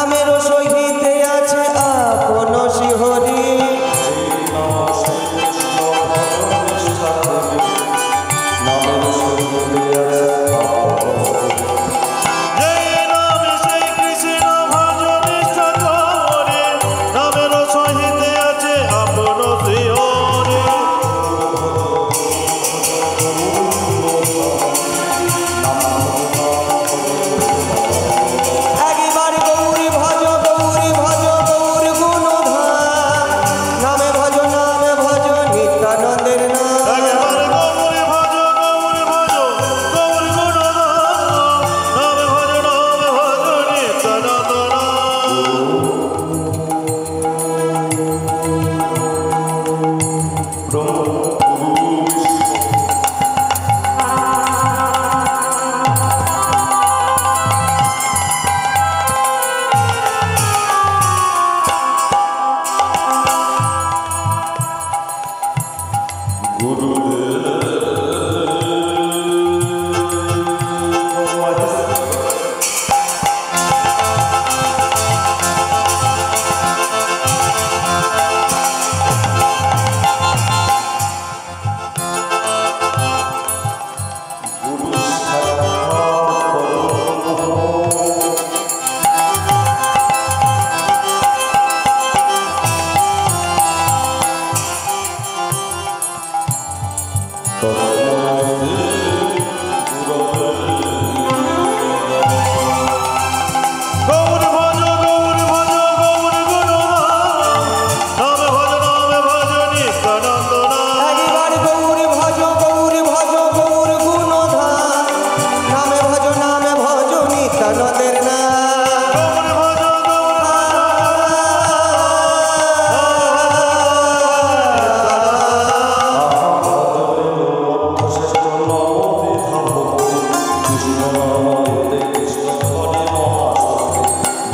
নামেরও সহিতে আছে আপন শিহরি।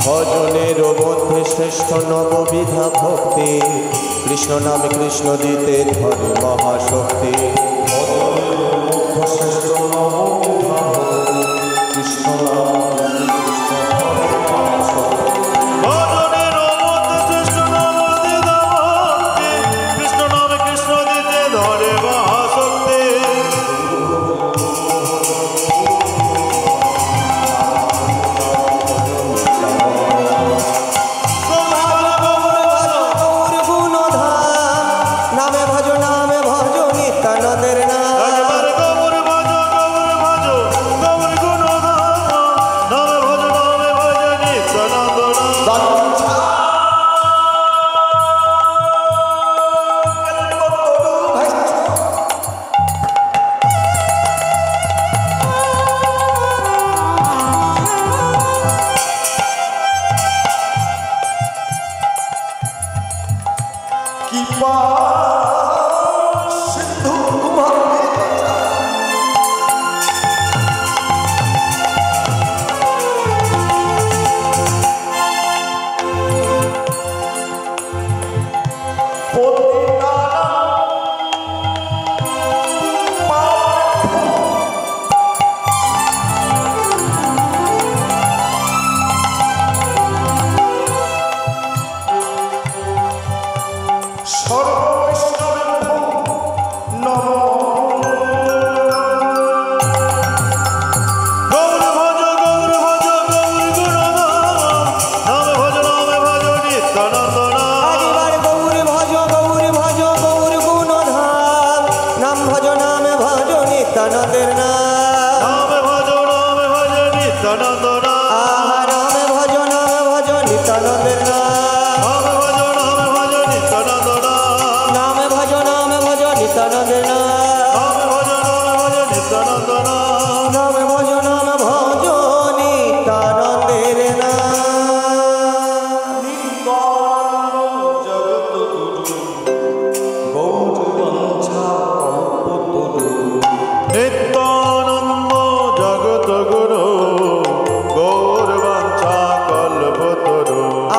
ভজনের মধ্যে শ্রেষ্ঠ নববিধা ভক্তি, কৃষ্ণ নামে কৃষ্ণ দিতে ধরে মহাশক্তি। ভজনের মধ্যে শ্রেষ্ঠ নববিধা ভক্তি, কৃষ্ণ নামে কৃষ্ণ ধরে মহাশক্তি। ভজনের মধ্যে শ্রেষ্ঠ নববিধা ভক্তি, কৃষ্ণ নামে কৃষ্ণ দিতে ধরে মহাশক্তি।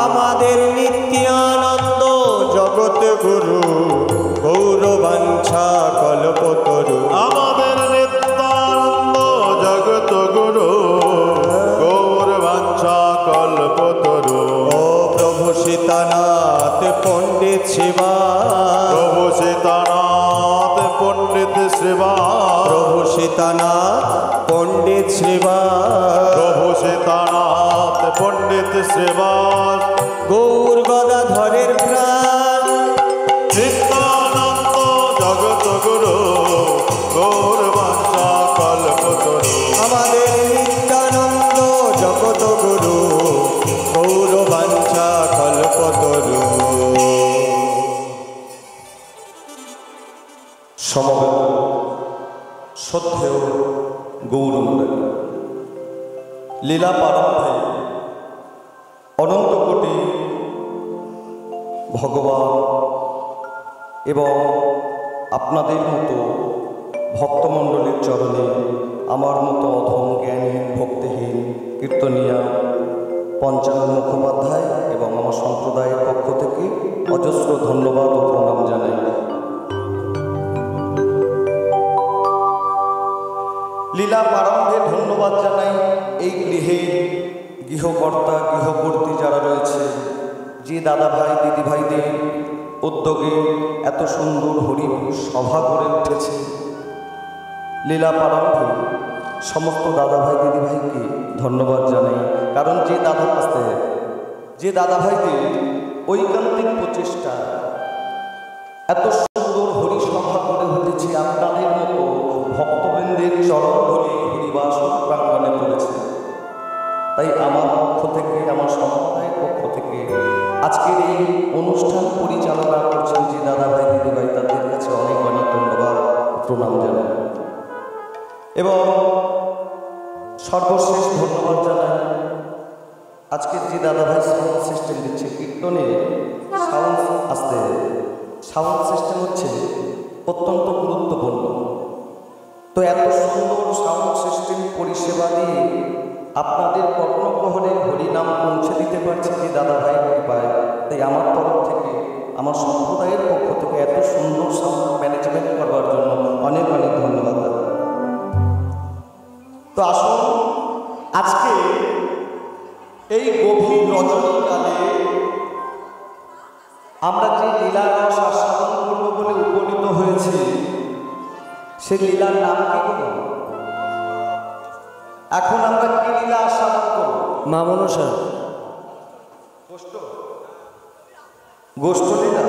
আমাদের পণ্ডিত শ্রীবাস, প্রভু সীতানাথ পণ্ডিত শ্রীবাস, প্রভু সীতানাথ পণ্ডিত শ্রীবাস, প্রভু সীতানাথ পণ্ডিত শ্রীবাস, গৌর গদাধরের প্রাণ নিত্যানন্দ জগত গুরু, গৌর বাঞ্ছা কল্পতরু, আমাদের নিত্যানন্দ জগত গুরু, গৌর বাঞ্ছা কল্পতরু। সমবেত শ্রদ্ধেয় গৌরমণ্ডলী, লীলা প্রারম্ভে অনন্ত কোটি ভগবান এবং আপনাদের মতো ভক্তমণ্ডলীর চরণে আমার মতো অধম জ্ঞানহীন ভক্তিহীন কীর্তনিয়া পঞ্চানন মুখোপাধ্যায় এবং আমার সম্প্রদায়ের পক্ষ থেকে অজস্র ধন্যবাদ ও প্রণাম জানাই। লীলা প্রারম্ভে ধন্যবাদ জানাই এই গৃহের গৃহকর্তা গৃহকর্ত্রী যারা রয়েছে, যে দাদা ভাই দিদি ভাইদের উদ্যোগে এত সুন্দর হরিণ সভা গড়ে উঠেছে। লীলা প্রারম্ভে সমস্ত দাদা ভাই দিদি ভাইকে ধন্যবাদ জানাই, কারণ যে দাদা ভাইদের ঐকান্তিক প্রচেষ্টা এত সুন্দর হরিসভা গড়ে উঠেছে, আপনাদের মতো ভক্তবৃন্দের চরণ ধরে হরিবাস প্রাঙ্গণে পড়েছে। তাই আমার পক্ষ থেকে, আমার সম্প্রদায়ের পক্ষ থেকে আজকের এই অনুষ্ঠান পরিচালনা করছেন যে দাদা ভাই দিদি ভাই, তাদের কাছে অনেক অনেক ধন্যবাদ প্রণাম জানাই। এবং সর্বশেষ ধন্যবাদ জানাই আজকের যে দাদা ভাই সাউন্ড সিস্টেম দিচ্ছে, কীর্তনে সাউন্ড সিস্টেম হচ্ছে অত্যন্ত গুরুত্বপূর্ণ। তো এত সুন্দর সাউন্ড সিস্টেম পরিষেবা দিয়ে আপনাদের কর্ণগ্রহণে হরিনাম পৌঁছে দিতে পারছে যে দাদা ভাই কৃপায়। তাই আমার তরফ থেকে, আমার সম্প্রদায়ের পক্ষ থেকে এত সুন্দর সাউন্ড ম্যানেজমেন্ট করবার জন্য অনেক অনেক ধন্যবাদ। তো আসুন আজকে এই গভীর রজনীকালে আমরা যে লীলার রস আস্বাদন করব বলে উপনীত হয়েছি, সে লীলার নাম কি করব? এখন আমরা কি লীলা আস্বাদন করব? মা মনসা গোষ্ঠ লীলা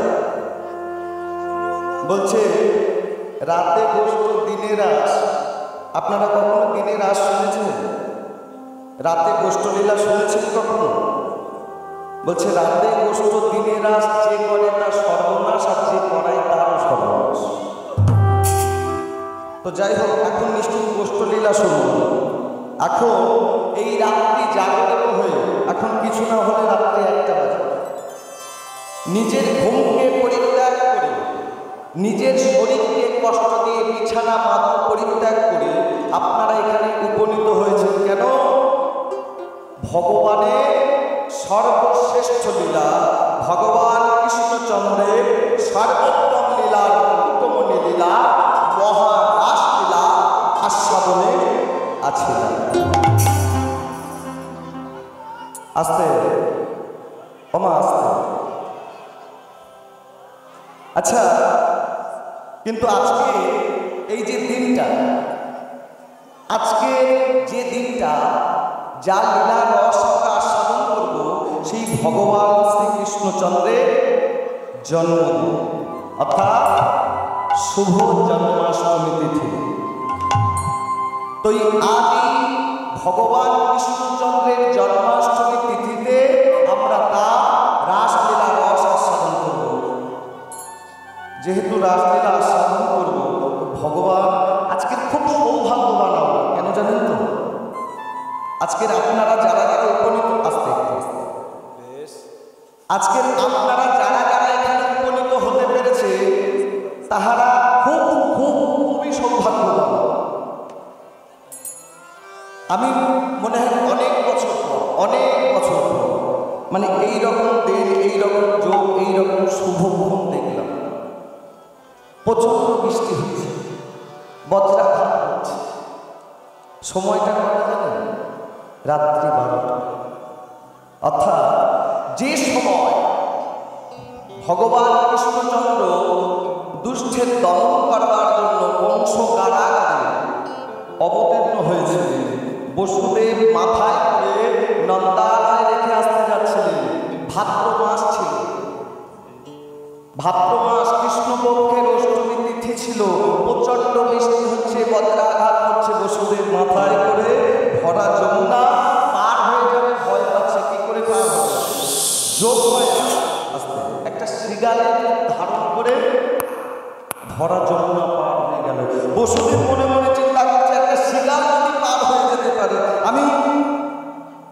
বলছে, রাতে গোষ্ঠ দিনে রাস। আপনারা কখনো দিনে রাস শুনেছেন? রাতে গোষ্ঠ লীলা শুনেছেন কখনো? বলছে রাতে গোষ্ঠ দিনে রাস, যে করে তার সর্বনাশ, আর যে করায় তারও সর্বনাশ। তো যাই হোক, এখন নিশ্চয়ই গোষ্ঠ লীলা শুরু। এখন এই রাত্রি জাগরণ হয়ে, এখন কিছু না হলে রাত্রি 1টা বাজে, নিজের ঘুমকে পরিত্যাগ করে, নিজের শরীরকে কষ্ট দিয়ে বিছানা মাদক পরিত্যাগ করে আপনারা এখানে উপনীত হয়েছেন কেন? ভগবানের সর্বশ্রেষ্ঠ লীলা, ভগবান কৃষ্ণচন্দ্রের সর্বোত্তম লীলার উত্তমনী লীলা, মহারাস লীলা আস্বাদনে আছে। আস্তে ওমা আস্তে। আচ্ছা, কিন্তু আজকে এই যে দিনটা, আজকে যে দিনটা যা লীলা রস আমরা আস্বাদন করব, সেই ভগবান শ্রীকৃষ্ণচন্দ্রের জন্মদিন, অর্থাৎ শুভ জন্মাষ্টমী তিথি। তো আজ ভগবান কৃষ্ণচন্দ্রের জন্মাষ্টমী তিথিতে আমরা তা রাসলীলা রস আস্বাদন করব। যেহেতু রাসলীলা আস্বাদন করব, ভগবান আজকের খুব সৌভাগ্যবান আমরা। কেন জানেন তো? আজকের আপনারা যারা যারা উপনীত, আজকের আপনারা যারা যারা এখানে উপনীত হতে পেরেছে, তাহারা খুবই সৌভাগ্যবান। আমি মনে হয় অনেক বছর পর মানে এইরকম দিন, এইরকম যোগ, এইরকম শুভক্ষণ দেখলাম। প্রচন্ড বৃষ্টি হচ্ছে, বজ্রাঘাত হচ্ছে। সময়টা কটা জানেন? রাত্রি 12টা। অর্থাৎ যে সময় ভগবান কৃষ্ণচন্দ্র দুষ্টের দমন করবার জন্য কংস কারাগারে অবতীর্ণ হয়েছিলেন। বসুদেব মাথায় করে নন্দালয়ে রেখে আসতে যাচ্ছিলেন। ভাদ্র মাস ছিল, ভাদ্র মাস কৃষ্ণপক্ষের অষ্টমী তিথি ছিল। প্রচন্ড বৃষ্টি হচ্ছে, বজ্রাঘাত হচ্ছে। বসুদেব মাথায় করে ভরা যমুনা পার হয়ে যাবে, ভয় পাচ্ছে। কি করে পার হবে? যোগ হয়ে আসতে একটা শৃগালে ধারণ করে ভরা যমুনা পার হয়ে গেল। বসুদেব মনে মনে চিন্তা করছে, একটা শৃগাল যদি পার হয়ে যেতে পারে, আমি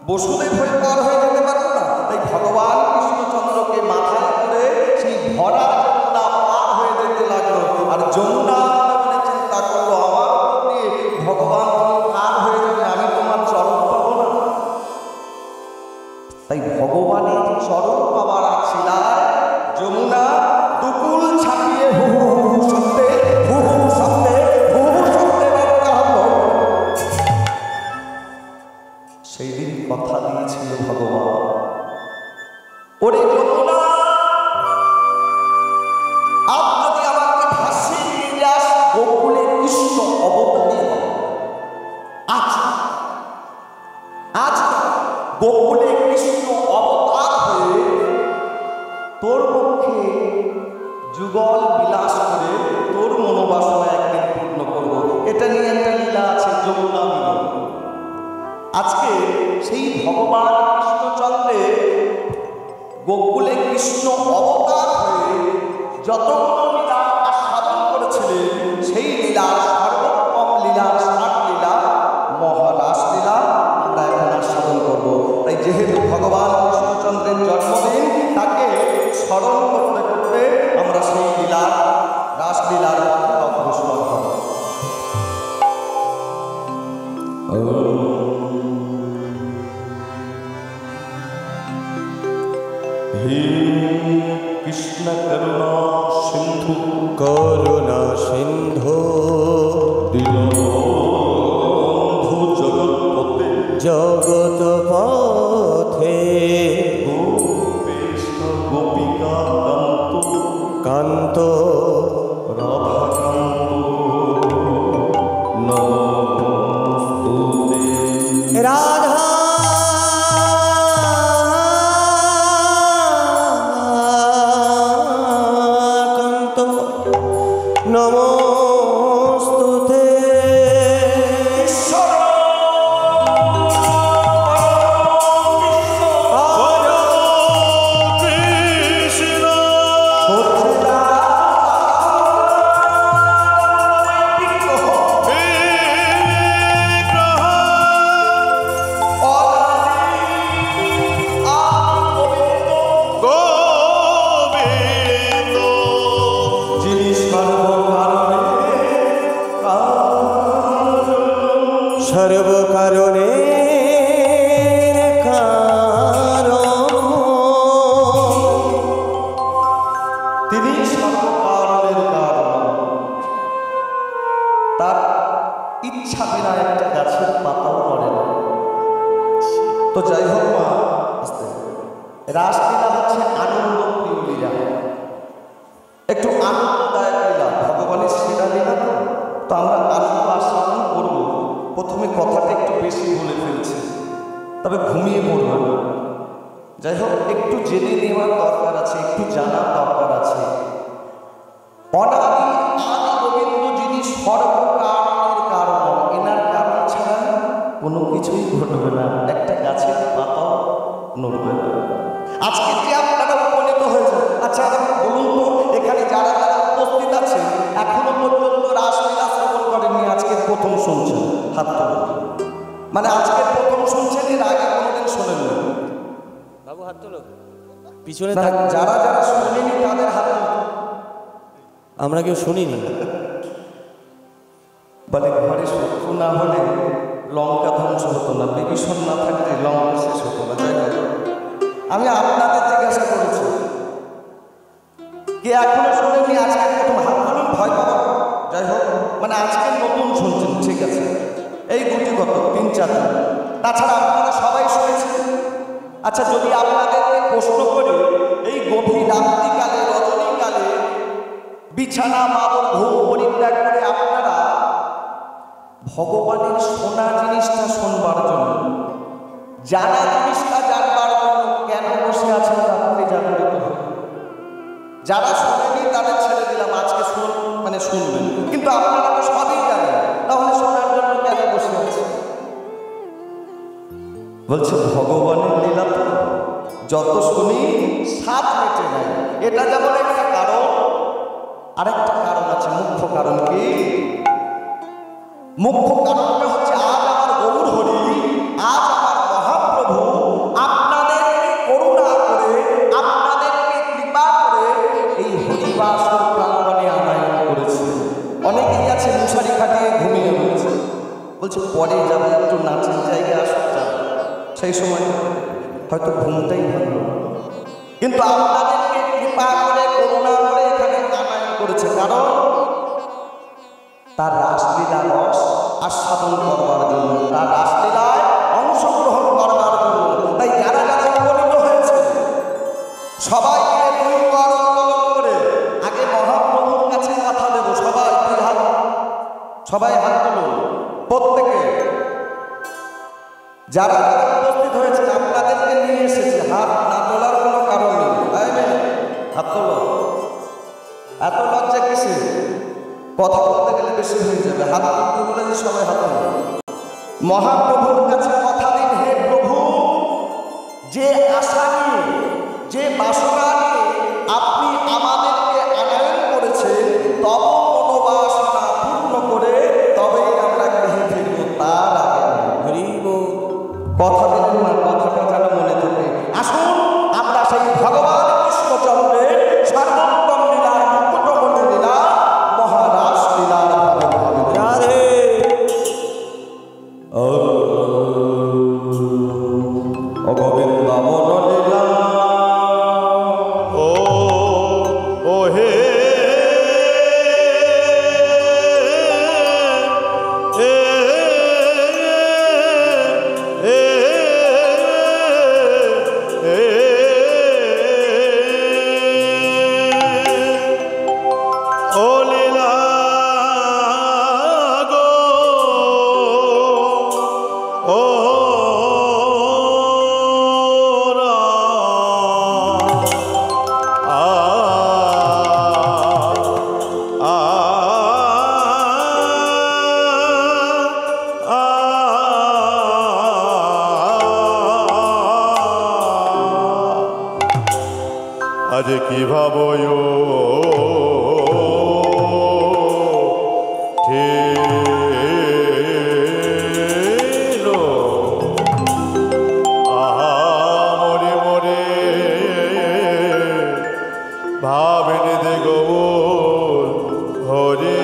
বসুদেব হয়ে পার হয়ে যেতে পারবো না। তাই ভগবান কৃষ্ণচন্দ্রকে মাথায় করে সেই ভরা যমুনা পার হয়ে যেতে লাগলো। আর যমুনা মনে চিন্তা করলো, আমার উপর দিয়ে ভগবান পার হয়ে যাবে, আমি তোমার চরণ পাবো না। তাই ভগবানের চরণ পাবার আছিলায় যমুনা দুকুল ছাপিয়ে হু হু হু শব্দে হু হু শব্দে হু হু শব্দে বার্তা হলো। সেই দিন কথা দিয়েছিল ভগবান, ওরে যমুনা, আজ যদি আমাকে ভাসিয়ে নিয়ে যাস গোকুলে কৃষ্ণ অবতারে, আজ আজ গোকুলে কৃষ্ণ অবতার হয়ে তোর পক্ষে যুগল বিলাস করে তোর মনোবাসনা একদিন পূর্ণ করব। এটা নিয়ে একটা লীলা আছে, যমুনা মিলন। আজকে সেই ভগবান কৃষ্ণচন্দ্রের গোকুলে কৃষ্ণ অবতার হয়ে যতগুলো লীলা সাধন করেছিলেন, সেই লীলার সর্বোত্তম লীলার ষাট লীলা মহারাস লীলা আমরা এখন আস্বাদন করব। তাই যেহেতু ভগবান কৃষ্ণচন্দ্রের জন্মদিন, তাকে স্মরণ করতে করতে আমরা সেই লীলার রাসলীলার অগ্রসর হব। হে কৃষ্ণ করুণা সিন্ধু, করুণা সিন্ধু দীনবন্ধু জগৎপতে, জগৎ পথে গোপেশ গোপিকা কান্ত কান্ত রাধাকান্ত নমস্তুতে। রাধা কান্ত নমস্তুতে। সর্বকারণে তিনি সর্বকারণের কারণ। তার ইচ্ছা বিনা একটা গাছের পাতাও নড়ে না। তো যাই হোক মা, আস্তে রাসলীলা হচ্ছে আনন্দ প্রিয় লীলা, একটু আনন্দদায়ক লীলা, ভগবানের সেরা লীলা। তো আমরা আনন্দ আস্বাদন করব। প্রথমে কথাটা একটু বেশি বলে ফেলছি, তবে ঘুমিয়ে পড়ব না। যাই হোক, একটু জেনে নেওয়ার দরকার আছে, একটু জানার দরকার আছে। অনাদি আদি গোবিন্দ যিনি সর্বকারণের কারণ, এনার কারণ ছাড়া কোনো কিছুই ঘটবে না, একটা গাছের পাতাও নড়বে না। আজকে যে আপনারা উপনীত হয়েছেন, আচ্ছা বলুন তো, এখানে যারা যারা উপস্থিত আছে এখনো পর্যন্ত রাসলীলা শ্রবণ করেননি, আজকে প্রথম শুনছেন, হাত তুলুন। মানে আজকে প্রথম শুনছেন, এর আগে কোনোদিন শোনেননি? বাবু হাত তোলো, পিছনে না, যারা যারা শোনেনি তাদের হাত তুলুন। আমরা কেউ শুনিনি। বলে ঘরে শত্রু না হলে লঙ্কা ধ্বংস হতো না, বিভীষণ না থাকলে লঙ্কা শেষ হতো না। যাই হোক, আমি আপনাদের জিজ্ঞাসা করেছি, কে এখনো শোনেনি? আজকে প্রথম হাত তুলুন, ভয় পাবো। যাই হোক, মানে আজকে নতুন শুনছেন, ঠিক আছে। এই গুটিগত 3-4 জন, তাছাড়া আপনারা সবাই শুনেছেন। আচ্ছা, যদি আপনাদেরকে প্রশ্ন করি, এই গভীর রাত্রিকালে বিছানা বাদর ঘুম পরিত্যাগ করে আপনারা ভগবানের শোনা জিনিসটা শুনবার জন্য, জানা জিনিসটা জানবার জন্য কেন বসে আছেন রাত্রে জাগরিত হয়ে? যারা শোনেনি তাদের ছেড়ে দিলাম, আজকে শুনবেন, কিন্তু আপনারা তো সবই জানেন, তাহলে শোনার জন্য কেন বসে আছেন? বলছে ভগবানের লীলা তো যত শুনি স্বাদ মেটে নাই। এটা যেমন একটা কারণ, আরেকটা কারণ আছে। মুখ্য কারণ কি? মুখ্য কারণটা হচ্ছে আজ আমার গৌর হরি, আজ আমার মহাপ্রভু আপনাদেরকে করুণা করে, আপনাদেরকে কৃপা করে এই হরিবাসর প্রাঙ্গণে আনায়ন করেছে। অনেকেই আছে মশারি খাটিয়ে ঘুমিয়ে রয়েছে, বলছে পরে যাবে, একটু নাচের জায়গায় আসা যাবে, সেই সময় হয়তো ঘুমটাই ভালো, কিন্তু আপনাদেরকে কৃপা করে করুণা করে এখানে আনায়ন করেছে। কারণ তার রাসলীলা রস আস্বাদন করবার জন্য, তার রাসলীলায় অংশগ্রহণ করবার জন্য। তাই যারা যারা উপনীত হয়েছে সবাই মিলে দুই কর আন্দোলন করে আগে মহাপ্রভুর কাছে কথা দেব। সবাই হাত তুলুন, প্রত্যেকে যারা উপস্থিত হয়েছে আপনাদেরকে নিয়ে এসেছে। হাত না তোলার কোনো কারণ নেই, তাই না? হাত তোলো। এত লজ্জা কিসে? কথা বলতে গেলে বেশি হয়ে যাবে। হাত তুলতে বলেছি, সবাই হাত তুলুন। মহাপ্রভুর কাছে কথা দিন, হে প্রভু, যে আশা নিয়ে, যে বাসনা নিয়ে আপনি আমাদেরকে আনায়ন করেছেন, তব মনোবাসনা পূর্ণ করে তবেই আমরা গৃহে ফিরব, তার আগে হরিব। কথা দিলেন না, কথাটা যেন মনে থাকে। আসুন আমরা সেই ভগবান কৃষ্ণচন্দ্রের সর্বোত্তম লীলার, মুকুটমণি লীলা, মহারাস লীলার রাধে। অগোবিন্দ মন লীলা, ও হে আজ কি ভাবয় মরে মরে ভাবেনি দে গৌর হরে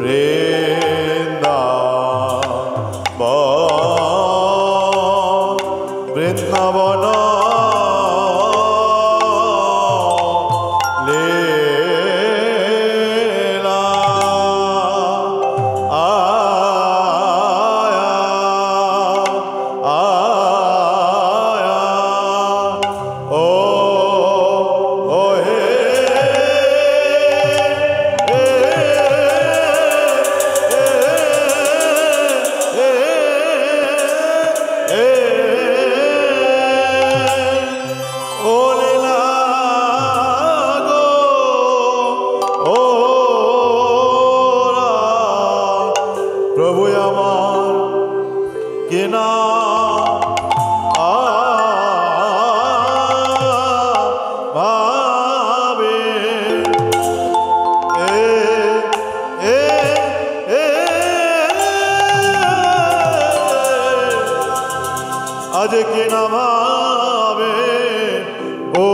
বৃন্দাবন লীলা প্রভু আমার কেনা ভাবে আজ কেনা ভাবে ও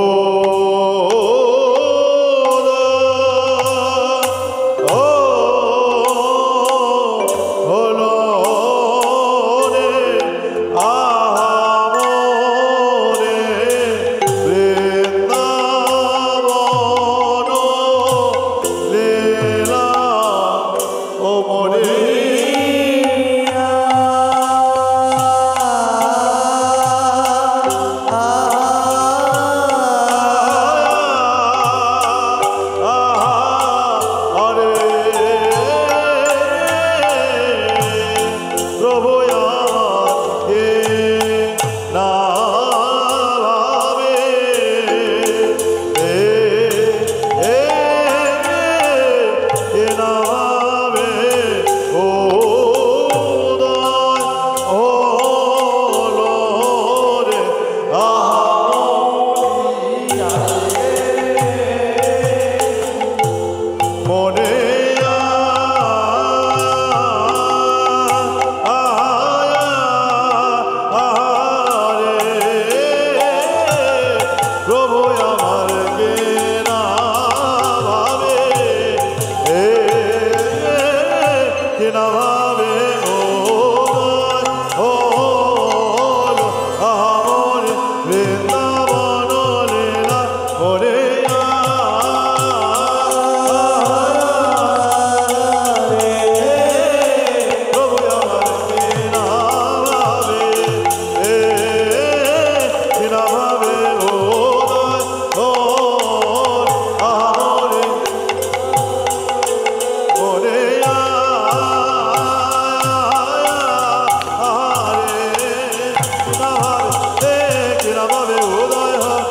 ভাবে কিনা ভাবে উদয় হয়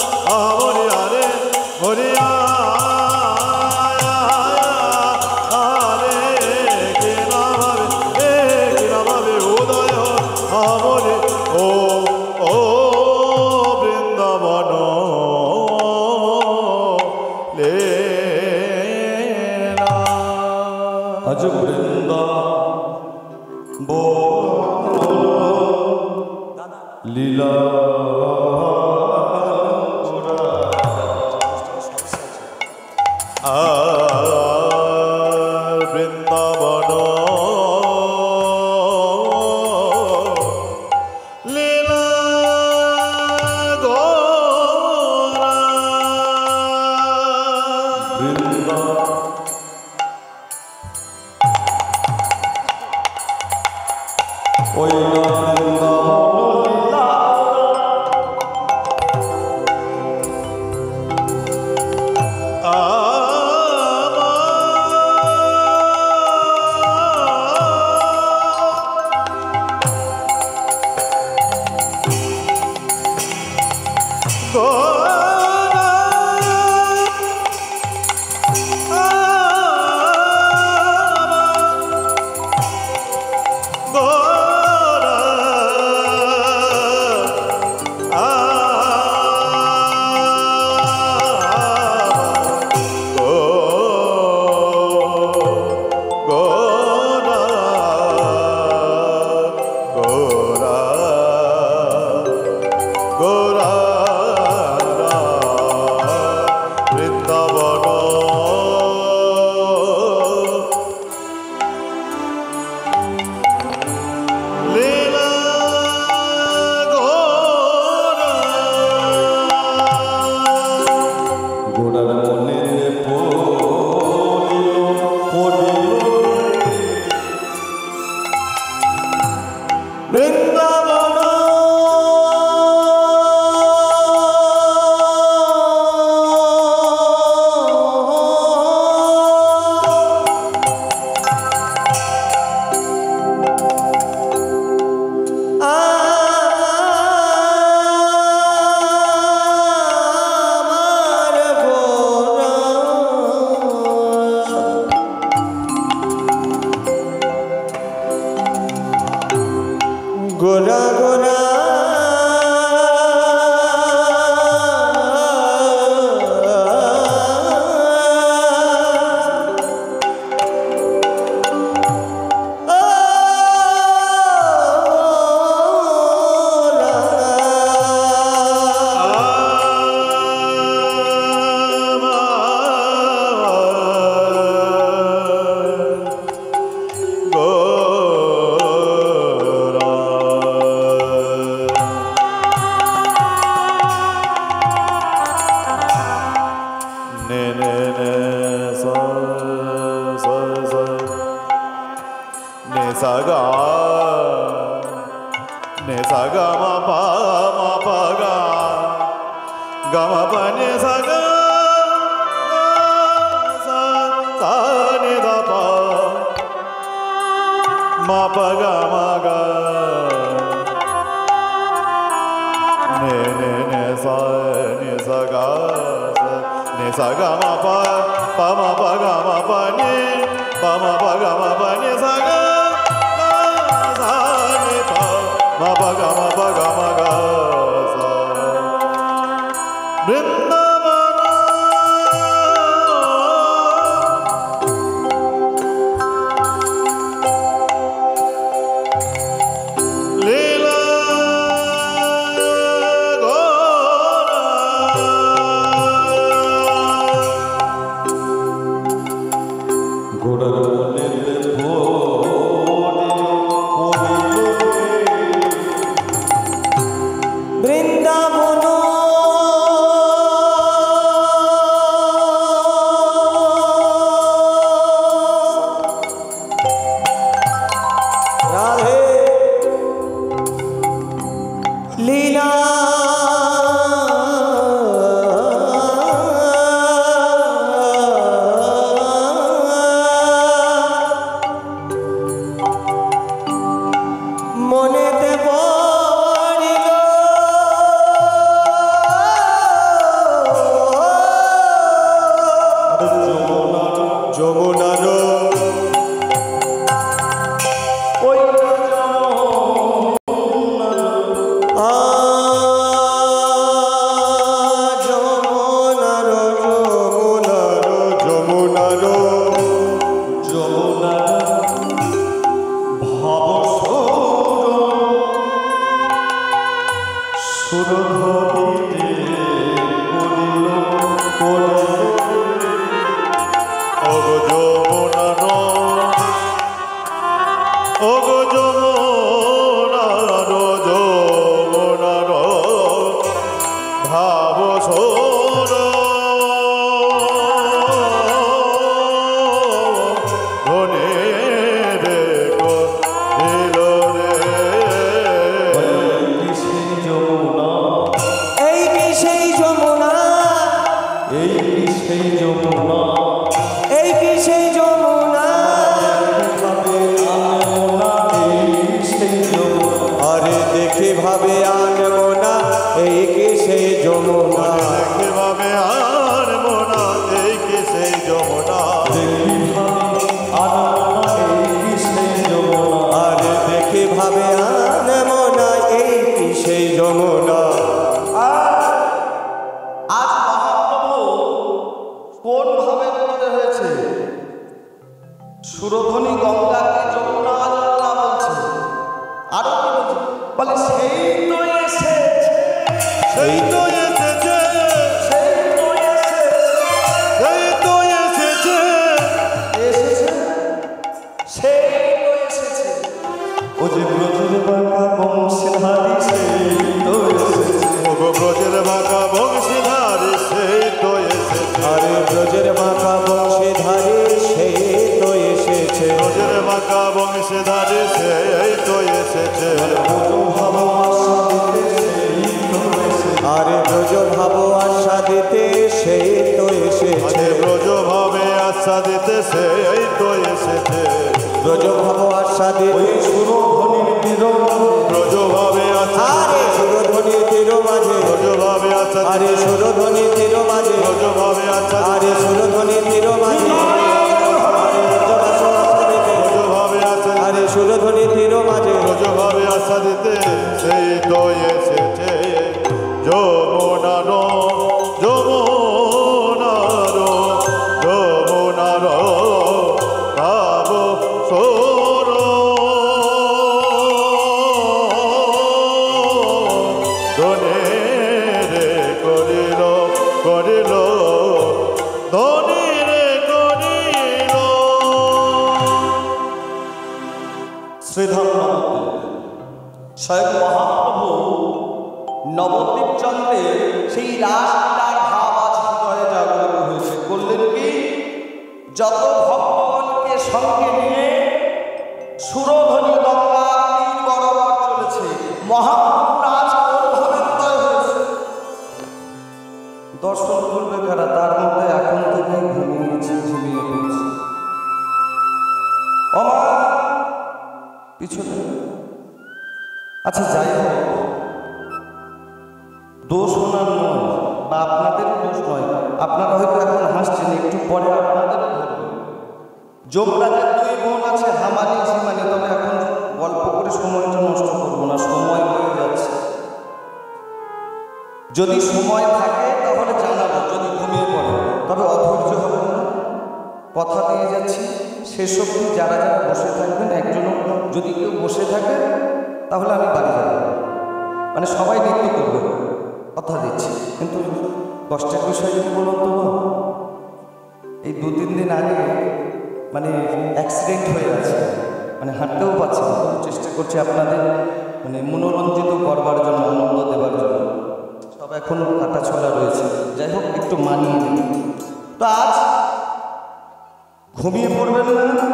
মরিয়া রে মরিয়া আজ বৃন্দা লীলা বৃন্দাবন লীলা গোরা বৃন্দা ওই না বৃন্দাবন লীলা গোরা গোরা saga ne saga ma pa ga ma pa ne saga sa sa ne da pa ma pa ga ne sa ga ne saga ma pa ga ma pa ne sa ga ma pa ga sa Vrindavana Leela Gora Vrindavan Radhe লীলা মনেতে পড়িল সুরধরিতে করিল ওগো যমুনার ওগো যমুনার যমুনার ভাব সোর ধনে রে করিল রে এই কি সেই যমুনা এই কি সেই যমুনা এই কি সেই যমুনা আরে দেখে ভাবে আনবো না এই কি সেই যমুনা কিভাবে আর মোনা এই কি সেই যমুনা আরে দেখে ভাবে আনবো না এই কি সেই যমুনা আজ মহাপ্রভু কোন ভাবে মনে হয়েছে? সুরধ্বনি গঙ্গাকে যমুনা যমুনা বলছে। আরো কি বলছে? বলে সেই তো এসেছে, সেই তো এসেছে সেই তো এসেছে, সেই তো এসেছে এসেছে, সেই তো এসেছে। ও যে ব্রজের বাঁকা বংশধারী সেই তো এসেছে। ওগো ব্রজের বাঁকা বংশীধারী সেই তো এসেছে আরে ব্রজের বাঁকা বংশীধারী সেই তো এসেছে ব্রজের বাঁকা বংশীধারী সেই তো এসেছে আরে ব্রজ ভাব আশা দিতে সেই তো এসেছে আরে ব্রজ ভাবে আশা দিতে সেই তো এসেছে ব্রজ ভাব আশা দিতে সুরধ্বনির বিরোধী ব্রজ ভাবে আশা আরে সুরধ্বনি তীর মাঝে ব্রজ ভাবে আশা আরে সুরধ্বনি তীর মাঝে ব্রজ ভাবে আশা আরে সুরধ্বনি তীর মাঝে আরে ব্রজ ভাব আশা দিতে ব্রজ ভাবে আশা আরে সুরধ্বনি তীর মাঝে ব্রজ ভাবে আশা দিতে সেই তো এসেছে যমুনার যমুনার যমুনার ভাব সোর ধনে রে করিল করিল ধনে রে করিল শ্রীধাম স্বয়ং মহাপ্রভু নবদ্বীপ চন্দ্রে সেই রাসলীলার ভাব আজ হৃদয়ে জাগরিত হয়েছে। করলেন কি? যত ভক্তগণকে সঙ্গে নিয়ে সুরধ্বনি গঙ্গা তীর বরাবর চলেছে। মহাপ্রভু আজ কোনভাবে হৃদয় হয়েছে? দর্শন করবে কারা? তার মধ্যে এখন থেকে ঘুমিয়েছে, ঝিমিয়ে পড়ছে। আমার পিছনে আচ্ছা যাই হোক, দোষ ওনার নয় বা আপনাদের দোষ নয়। আপনারা হয়তো এখন হাসছেন, একটু পরে আপনাদের যমরাজের দুই বোন আছে, হামানি ঝিমানি। তবে এখন গল্প করে সময়টা নষ্ট করবো না, সময় হয়ে যাচ্ছে। যদি সময় থাকে তাহলে জানাবো, যদি ঘুমিয়ে পড়ে তবে অধৈর্য হবে না। কথা দিয়ে যাচ্ছি, শেষ অবধি যারা যারা বসে থাকবেন, একজনও যদি কেউ বসে থাকে তাহলে আমি বাড়ি যাব। মানে সবাই নৃত্য করবে, কথা দিচ্ছি। কিন্তু কষ্টের বিষয় যদি বলুন তো, এই 2-3 দিন আগে মানে অ্যাক্সিডেন্ট হয়ে আছে, মানে হাঁটতেও পারছি না। চেষ্টা করছি আপনাদের মানে মনোরঞ্জিত করবার জন্য, আনন্দ দেওয়ার জন্য। সব এখন কাটা ছোলা রয়েছে। যাই হোক, একটু মানিয়ে নিন। তো আজ ঘুমিয়ে পড়বেন না,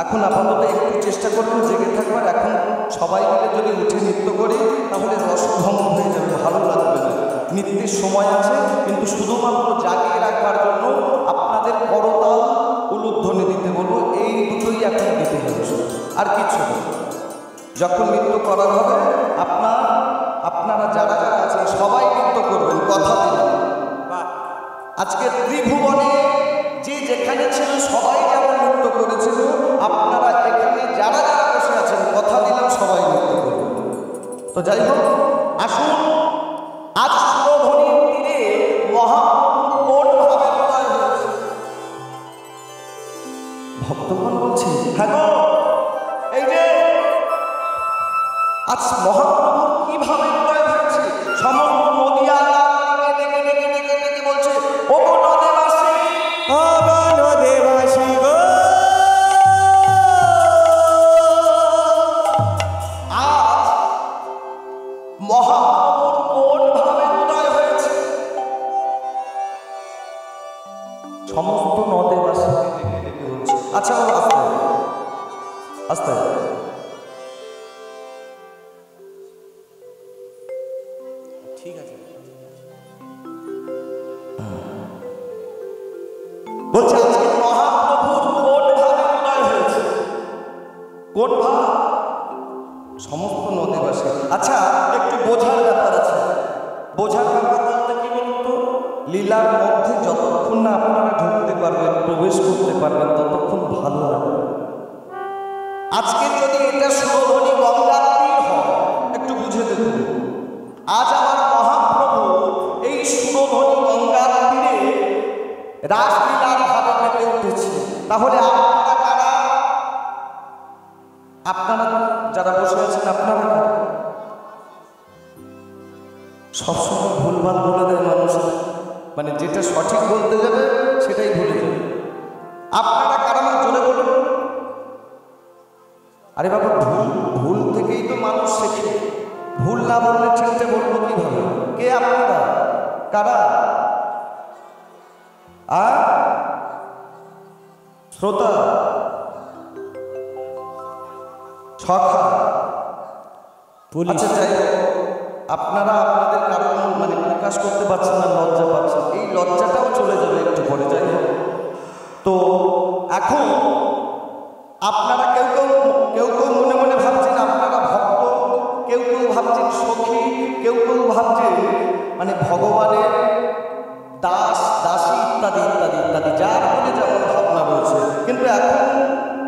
এখন আপাতত একটু চেষ্টা করবেন জেগে থাকবার। এখন সবাই মিলে যদি উঠে নৃত্য করি তাহলে রসভঙ্গ হয়ে যাবে, ভালো লাগবে না। নৃত্যের সময় আছে, কিন্তু শুধুমাত্র জাগিয়ে রাখবার জন্য আপনাদের করতাল উলুধ্বনি দিতে বলবো। এই দুটোই এখন দিতে হবে, আর কিছু না। যখন নৃত্য করা হবে আপনারা যারা যারা আছেন সবাই নৃত্য করবেন, কথা দিলাম। আজকে ত্রিভুবনে যে যেখানে ছিল সবাই যেমন নৃত্য করেছিল, আপনারা এখানে যারা যারা বসে আছেন কথা দিলাম সবাই নৃত্য করবেন। তো যাই হোক, আসুন আজ সুরধ্বনির তীরে মহাপ্রভু কোন ভাবে উদয় হয়েছে। ভক্তগণ বলছে, হ্যাঁ গো, এই যে আজ মহাপ্রভু কিভাবে উদয় হয়েছে। সমস্ত নদে বাসীকে ডেকে ডেকে বলছে। আচ্ছা আস্তে আস্তে ঠিক আছে। বলছে আজকে মহাপ্রভুর কোন ভাবে উদয় হয়েছে, কোন ভাব? সমস্ত নদীবাসী। আচ্ছা একটু বোঝার ব্যাপার আছে। বোঝার ব্যাপার বলতে কি বলতো, লীলার মধ্যে যতক্ষণ না আপনারা ঢুকতে পারবেন, প্রবেশ করতে পারবেন, ততক্ষণ ভালো লাগবে। আজকে যদি এটা সুরধনী গঙ্গার তীর হয়, একটু বুঝে দেখুন, আজ আমার মহাপ্রভু এই সুরধনী গঙ্গার তীরে রাসলীলার ভাবে মেতে উঠেছে। তাহলে আপনারা কারা? আপনারা যারা বসে আছেন আপনারা কারা? সবসময় ভুলভাল বলে দেয় মানুষ, মানে যেটা সঠিক বলতে যাবে সেটাই ভুলে যাবে। আপনারা কারা না জোরে বলুন। আরে বাবা, ভুল থেকেই তো মানুষ শেখে। ভুল না বললে ঠিকটা বলবো কিভাবে? কে আপনারা? কারা? শ্রোতা, সখা, আচ্ছা যাই হোক, আপনারা আপনাদের কারণ মানে প্রকাশ করতে পারছেন না, লজ্জা পাচ্ছেন। এই লজ্জাটাও চলে যাবে একটু পরে। যাই হোক, তো এখন আপনারা কেউ কেউ মনে মনে ভাবছেন আপনারা ভক্ত, কেউ ভাবছেন সখী, কেউ ভাবছেন মানে ভগবানের দাস দাসী ইত্যাদি ইত্যাদি ইত্যাদি, যার মনে যেমন ভাবনা রয়েছে। কিন্তু এখন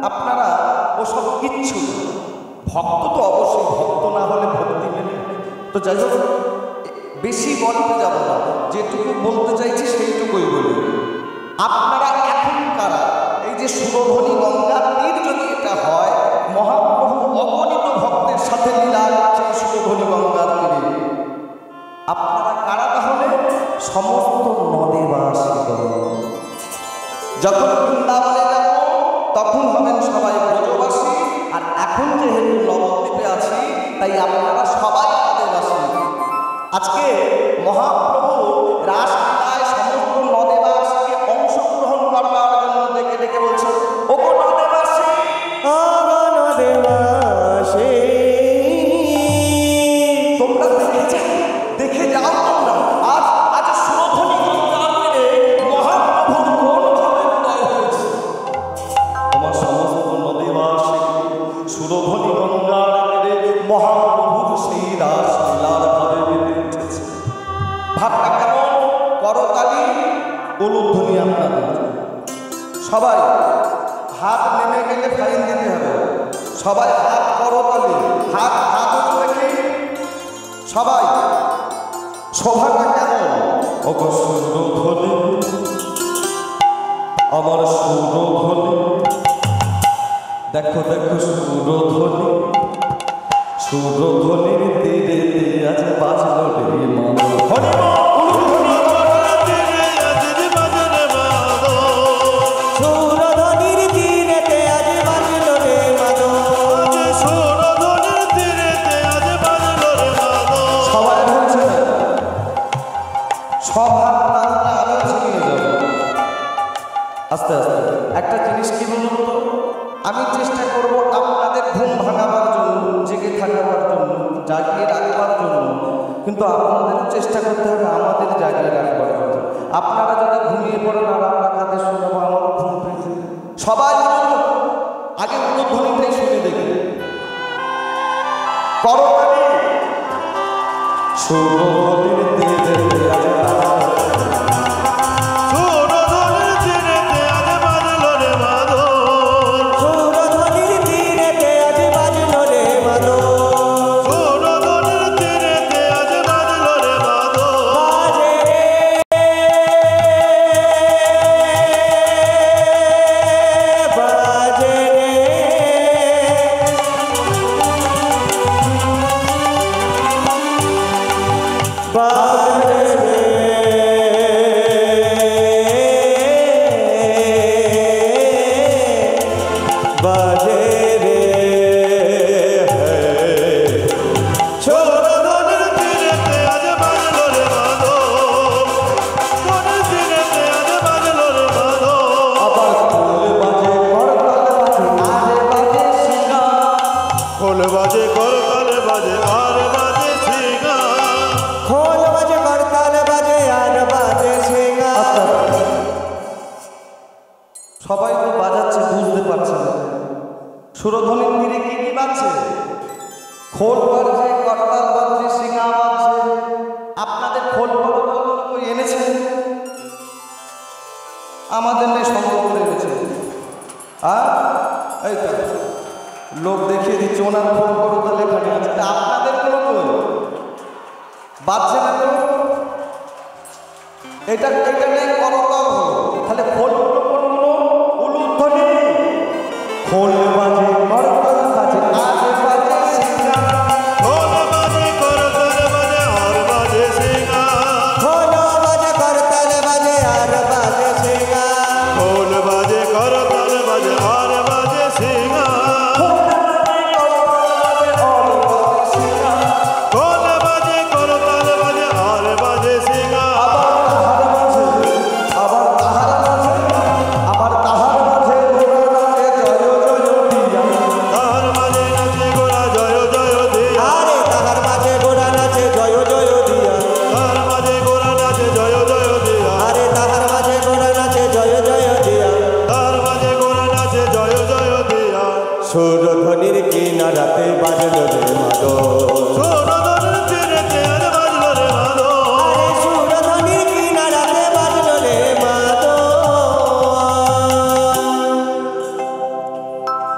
আপনারা ওসব কিচ্ছু না। ভক্ত তো অবশ্যই, ভক্ত না হলে ভক্তি মেলে। তো যাই হোক, বেশি গল্পে যাব না, যেটুকু বলতে চাইছি সেইটুকুই বলি। আপনারা এখন কারা? এই যে সুরধনী গঙ্গার তীর যদি এটা হয়, মহাপ্রভু অগণিত ভক্তের সাথে লীলা করছে সুরধনী গঙ্গার তীরে, আপনারা কারা? তাহলে সমস্ত নদীবাসী। যখন বৃন্দাবনে যাব তখন হবেন সবাই ব্রজবাসী, আর এখন যেহেতু নবদ্বীপে আছি তাই আপনারা সবাই নদীবাসী। আজকে মহাপ্রভু রাসলীলায় সমস্ত নদীবাসীকে অংশগ্রহণ করবার জন্য ডেকে ডেকে বলছেন, ও নদীবাসী, নদীবাসী, তোমরা দেখে যাও তোমরা আজ সুরধনী গঙ্গার তীরে মহাপ্রভুর কোন ভাবে উদয় হয়েছে। আমার সমস্ত নদীবাসী, সুরধনী গঙ্গার তীরে মহাপ্রভুর সেই রাসলীলার ভাবে মেতে উঠেছে। ভাবটা কেমন? করতালি, উলুধ্বনি আপনাদের। সবাই হাত নেমে গেলে ফাইন দিতে হবে। সবাই হাত করতালি, হাত রেখে সবাই। শোভাটা কেমন? ওগো সুরধ্বনি, আমার সুরধ্বনি, দেখো দেখো সুরধ্বনি, সুরধ্বনির তীরে আজ বাজলো রে মাদল। সুরধনীর তীরেতে আজ বাজলো রে মাদল। সবাই বলছে সবার প্রাণটা আরো ছিনিয়ে যাবে। আস্তে আস্তে একটা জিনিস কি বলুন তো, আমি চেষ্টা করব আপনাদের ঘুম ভাঙাবার জন্য, জেগে থাকাবার জন্য, জাগিয়ে রাখবার জন্য, কিন্তু আপনাদেরও চেষ্টা করতে হবে আমাদের জাগিয়ে রাখবার জন্য। আপনারা যদি ঘুমিয়ে পড়েন আর আমরা কাদের শোনাবো, আমারও ঘুম পেয়েছে। সবাই আগে উলুধ্বনিটাই শুনে দেখি। করতালি, সুরধনীর তীরে আজ সুরধনীর তীরেতে আজ বাজলো রে মাদল। বাজে রে, বাজে রে, খোল বাজছে, করতাল বাজছে, সিঙ্গা বাজছে। আপনাদের খোল কই এনেছেন? আমাদের নেই, সংগ্রহ করে এনেছে। এই তো লোক দেখিয়ে দিচ্ছে, ওনার খোল করতাল এখানে আছে। আপনাদের কোনো কই বাজছে না তো? এটা নেই, করতাল হলো। তাহলে খোলগুলো কোনগুলো? উলুধ্বনি, খোল বাজে, করতাল বাজে, আজ বাজে সিঙ্গা। খোল বাজে, করতাল বাজে, আর বাজে সিঙ্গা। খোল বাজে, করতাল বাজে, আর বাজে সিঙ্গা। খোল বাজে, করতাল বাজে, আর বাজে সিঙ্গা। খোল বাজে, করতাল বাজে, আর বাজে সিঙ্গা। তাহার মাঝে নাচে গোরা জয় জয় দিয়া। আরে তাহার মাঝে গোরা নাচে জয় জয় দিয়া। তাহার মাঝে গোরা নাচে জয় জয় দিয়া। আরে তাহার মাঝে গোরা নাচে জয় জয় দিয়া। তাহার মাঝে গোরা নাচে জয় জয় দিয়া। সুরধ্বনির কিনারাতে বাজলো রে মাদল। সুরধনের তীরেতে আর বাজলো রে মাদল। আরে সুরধ্বনির কিনারাতে বাজলো রে মাদল।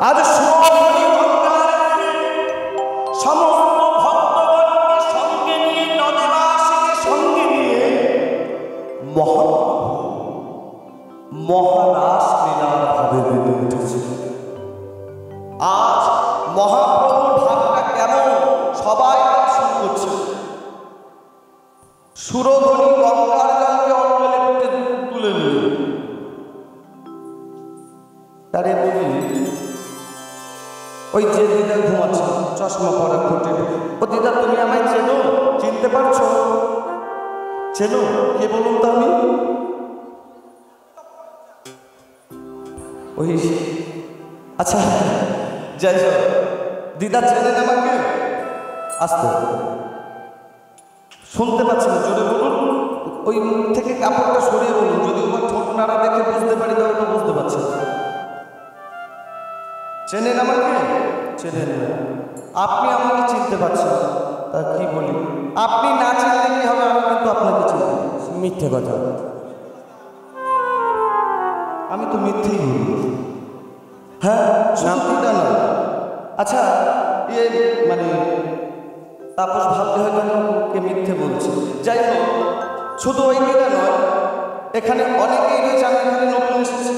আজ সুরধ্বনি গঙ্গার সমস্ত ভক্তগণকে সঙ্গে নিয়ে, নদীবাসীকে সঙ্গে নিয়ে মহারাস লীলার ভাবে বেঁধে উঠেছে। আজ মহাপ্রভুর ভাবটা কেমন সবাই দর্শন করছে। সুরধ্বনি গঙ্গার জলকে অঞ্জলি তুলে নিল। তারে বলি, ওই যে দিদা ঘুমাচ্ছে চশমা পরা খুঁটে, ও দিদা তুমি আমায় চেনো? চিনতে পারছো? চেনো? কে বলুন তো? আমি ওই, আচ্ছা যাই হোক, দিদা চেনেন আমাকে? আসতে শুনতে পাচ্ছেন? জোরে বলুন। ওই মুখ থেকে কাপড়টা সরিয়ে বলুন, যদি আমার ঠোঁট নাড়া দেখে বুঝতে পারি তাহলে তো বুঝতে পারছেন। চেনেন আমাকে? চেনেন না। আপনি আমাকে চিনতে পারছেন, তা কি বলি? আপনি না চিনলে কি হবে? আমি কিন্তু আপনাকে চিনি। মিথ্যে কথা। আমি তো মিথ্যেই বলি। হ্যাঁ, নামটা না। আচ্ছা, মানে তাপস ভাবতে হয়তো কে মিথ্যে বলছে। যাই হোক, শুধু ওই দিদা নয়, এখানে অনেকেই রয়েছে। আমি এখানে নতুন এসেছি,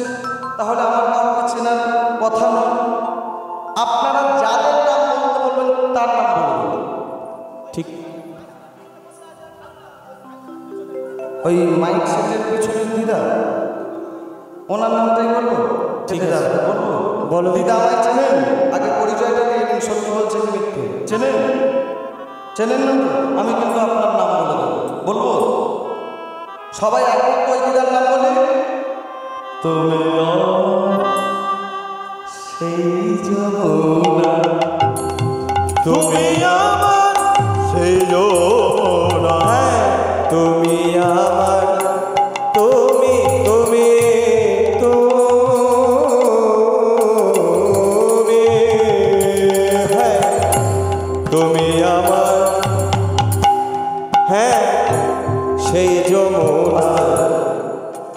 তাহলে আমার কাউকে চেনার কথা নয়। আপনারা যাদের নাম বলতে বলবেন তার নাম বলবেন। ঠিক। ওই মাইক সেটের পিছনের দিদা, ওনার নামটাই বলবো? ঠিক চেনে আছে। যাবে, বলবো? বলো। দিদা আমায় চেনেন? আগে পরিচয়টা দিয়ে দিন, সত্যি বলছেন মিথ্যে। চেনেন? চেনেন না তো? আমি কিন্তু আপনার নাম বলে দেবো। বলবো? সবাই একবার তো ওই দিদার নাম বলে। তুমি সেই যমুনা, তুমি আমার সেই যমুনা। হ্যাঁ, তুমি আমার, তুমি তুমি তুমি, হ্যাঁ তুমি আমার, হ্যাঁ সেই যমুনা।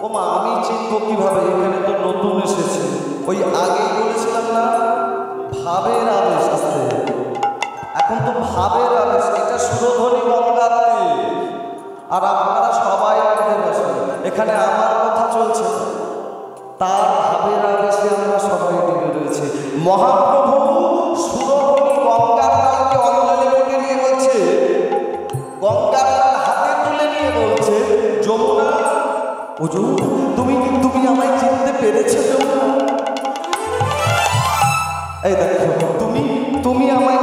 ও মা, আমি চিনবো কিভাবে? এখানে তো নতুন এসেছে। ওই আগেই বলেছিলাম না, ভাবের আবেশ আসতে। এখন তো ভাবের আবেশ, এটা সুরধ্বনি গঙ্গাতে। আর আপনারা সবাই আমাদের বসে, এখানে আমার কথা চলছে, তার ভাবের আবেশে আমরা সবাই ডুবে রয়েছে। মহাপ্রভু সুরধ্বনি গঙ্গার জলকে অঞ্জলি করে নিয়ে বলছে, গঙ্গার জল হাতে তুলে নিয়ে বলছে, যমুনা, ও যমুনা, তুমি আমায় চিনতে পেরেছো যমুনা? এই দেখো, তুমি আমায়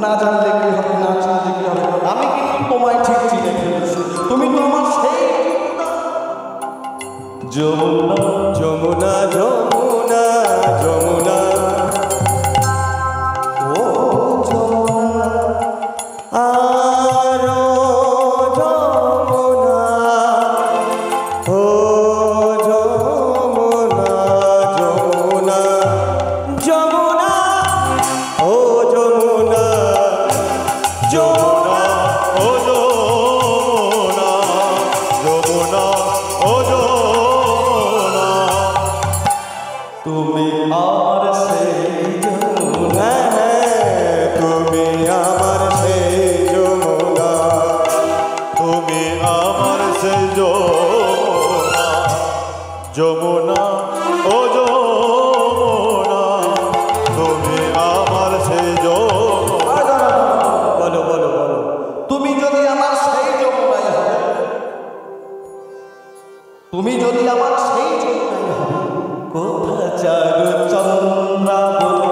না জানলে কি হবে, না চিনলে কি হবে? আমি কিন্তু তোমায় ঠিক চিনে ফেলেছি। তুমি তো আমার সেই যমুনা। যমুনা যমুনা যমুনা, ও যমুনা, আরো যমুনা, ও যমুনা যমুনা যমুনা, ও যমুনা যমুনা ও যমুনা তুমি আমার সেই যমুনা। বলো বলো বলো। তুমি যদি আমার সেই যমুনায় হবে, তুমি যদি আমার সেই যমুনায় হবে, কোথা চারু চন্দ্রা বলে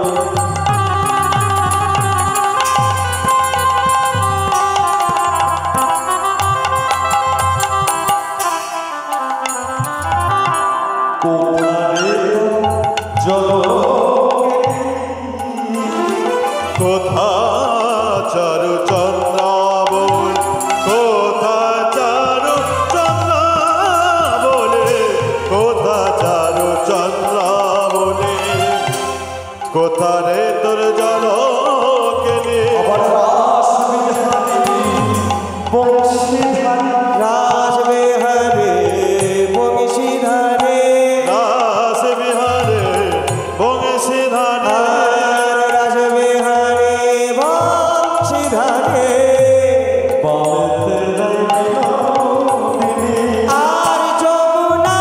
কোথা চারু চন্দ্রাবল, কোথা চারু চন্দ্রাবলে, কোথা চারু চন্দ্রাবলে, কোথা রে তোর জল কেনে রাস বিহারে বংশীধারে, রাস বিহারে বংশীধারে, রাস বিহারে বংশীধারে, আর যমুনা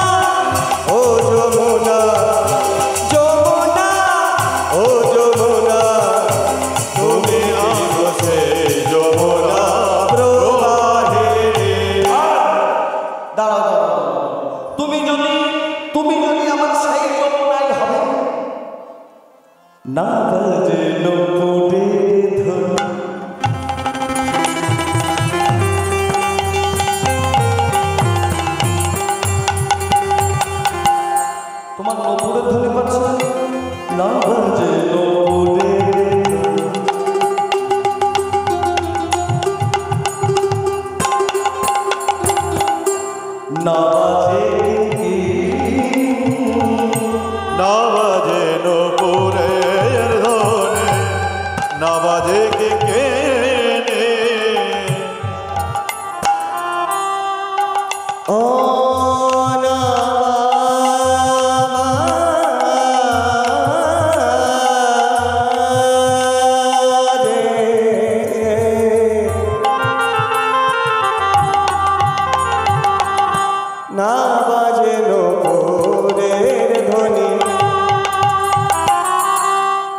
ও যমুনা, যমুনা ও যমুনা তুমি আনো সেই যমুনা প্রবাহে। দাঁড়াও দাঁড়াও, তুমি যদি আমার সেই যমুনায় হবে, না বাজে নপুরের ধন, তোমার নপুরের ধ্বনি পাচ্ছ না, বাজে নপুরের ধন, না বাজে কি না বাজে নপুরের ধ্বনি, না বাজে কে কেনে, ও না না বাজে নপুরের ধ্বনি,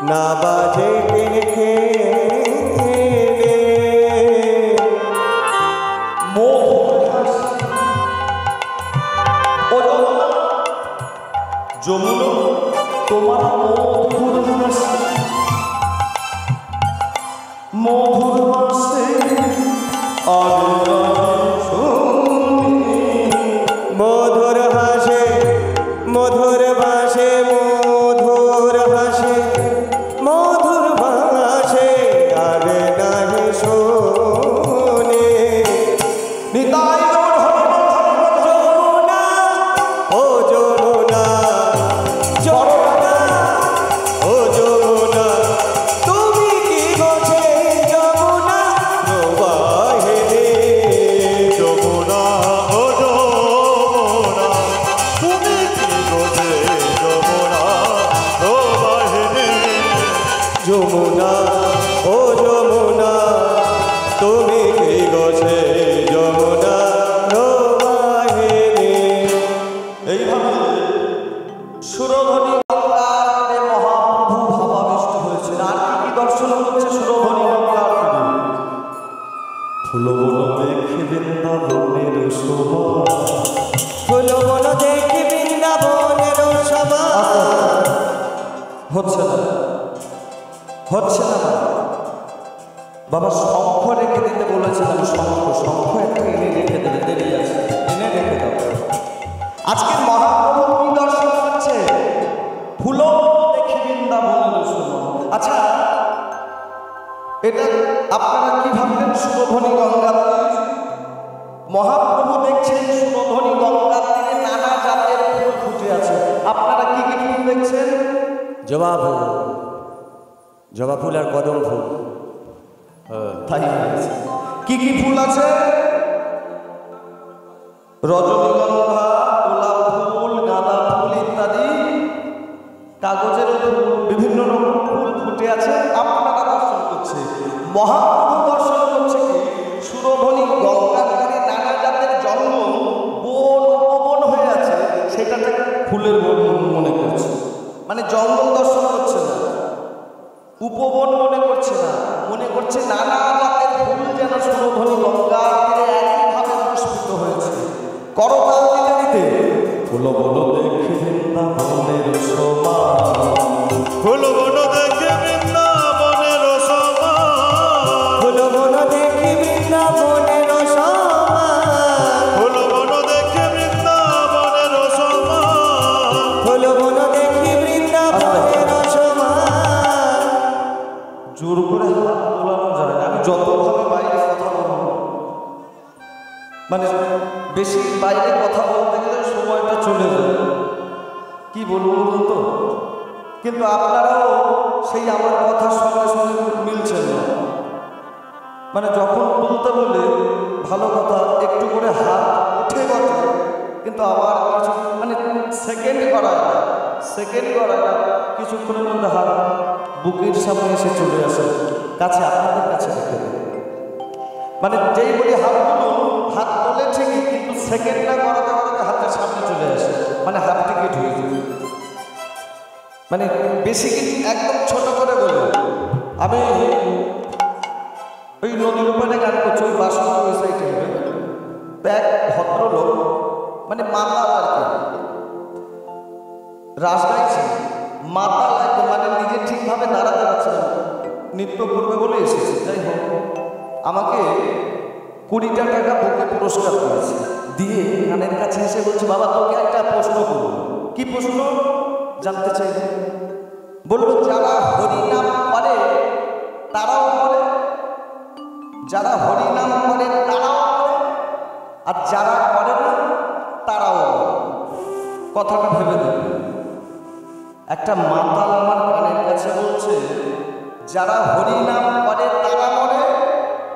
না বাজে কে যমুনা তোমার মধুর হাসি, মধুর হাসি আর শুনি, মধুর হাসে মধুর ভাসে মধুর হাসে মধুর ভাসে আর নাহি শোনে, নিতাই গৌর যমুনা ও যমুনা, যমুনা ও যমুনা তুমি কি বোঝে যমুনা প্রবাহে, যমুনা ও যমুনা তুমি কি বোঝে যমুনা প্রবাহিনী, যমুনা ও যমুনা তুমি কি গোছে যমুনা প্রবাহিনী। এইভাবে সুরধ্বনি গঙ্গার তীরে মহাপ্রভু ভাবাবিষ্ট হয়েছিল। আর কি কি দর্শন হচ্ছে সুরধ্বনি গঙ্গার তীরে? ফুলবন দেখে বৃন্দাবনের শোভা, ফুলবন দেখি বৃন্দাবনের শোভা, হচ্ছে না হচ্ছে না বাবা, শঙ্খ রেখে দিতে বলেছিলাম, শঙ্খ একটা এনে রেখে দেবে, দেরি আছে, এনে রেখে দাও। আজকের মহাপ্রভু কি দর্শন হচ্ছে? ফুলো দেখি বৃন্দাবনের শোভা। আচ্ছা, এটা আপনারা কি ভাবলেন? সুরধ্বনি গঙ্গার তীর, মহাপ্রভু দেখছেন সুরধ্বনি গঙ্গার তীরে নানা জাতের ফুল ফুটে আছে। আপনারা কি কি ফুল দেখছেন? জবা ফুল, জবা ফুল আর কদম ফুল। তাই হয়েছে। কি কি ফুল আছে? রজনীগন্ধা, গোলাপ ফুল, গাঁদা ফুল ইত্যাদি, কাগজের ফুল, বিভিন্ন রকম ফুল ফুটে আছে। আপনারা দর্শন করছে, মহাপ্রভু দর্শন করছে কি? সুরধ্বনি গঙ্গার তীরে নানা জাতের জন্ম বন উপবন হয়ে আছে, সেটাকে ফুলের বন মনে করছে, মানে জঙ্গল দর্শন করছে না, উপবন মনে করছে না, মনে করছে নানা জাতের ফুল যেন সুরধ্বনি গঙ্গার তীরে একইভাবে পুষ্পিত হয়েছে। করতাল দিতে দিতে ফুল বন দেখে বৃন্দাবনের শোভা, ফুল বন দেখে বৃন্দাবনের শোভা, ফুল বন দেখি বৃন্দাবনের শোভা, ফুল বন দেখে বৃন্দাবনের শোভা, ফুল বন দেখি বৃন্দাবনের শোভা। জোর করে হাত তোলানো যায় না। আমি যতভাবে বাইরে কথা বলবো, মানে বেশি বাইরে কথা বলতে গেলে সময়টা চলে যায়, কি বলবো বলুন তো। কিন্তু আপনারাও সেই আমার কথার সঙ্গে সঙ্গে মিলছেন না, মানে যখন বলতে বলে ভালো কথা একটু করে হাত উঠে বটে, কিন্তু আবার কিছু মানে সেকেন্ড করায় না, কিছুক্ষণের মধ্যে হাত বুকের সামনে এসে চলে আসে, কাছে আপনাদের কাছে রেখে দেয়। মানে যেই বলি হাত তুলুন, হাত তোলে ঠিকই, কিন্তু সেকেন্ডটা করাতে করাতে হাতের সামনে চলে আসে, মানে হাত টিকিট হয়ে যায়। মানে বেশি কিছু একদম ছোট করে বলি, আমি ওই নদীর উপরে গান করছি, ওই বাসন ওই সাইডে হবে, তো এক ভদ্রলোক মানে মাতাল আর কি, রাস গাইছে, মাতাল একদম, মানে নিজে ঠিকভাবে দাঁড়াতে পারছে না, নৃত্য করবে বলে এসেছে। যাই হোক, আমাকে 20টা টাকা বুকে পুরস্কার দিয়েছে, দিয়ে গানের কাছে এসে বলছে, বাবা তোকে একটা প্রশ্ন করবো। কি প্রশ্ন জানতে চাইবে? বললো যারা হরিনাম করে তারাও করে, যারা হরিনাম করে তারাও করে, আর যারা করে না তারাও করে। কথাটা ভেবে দেবে। একটা মাতাল আমার কানের কাছে বলছে যারা হরিনাম করে তারা মরে,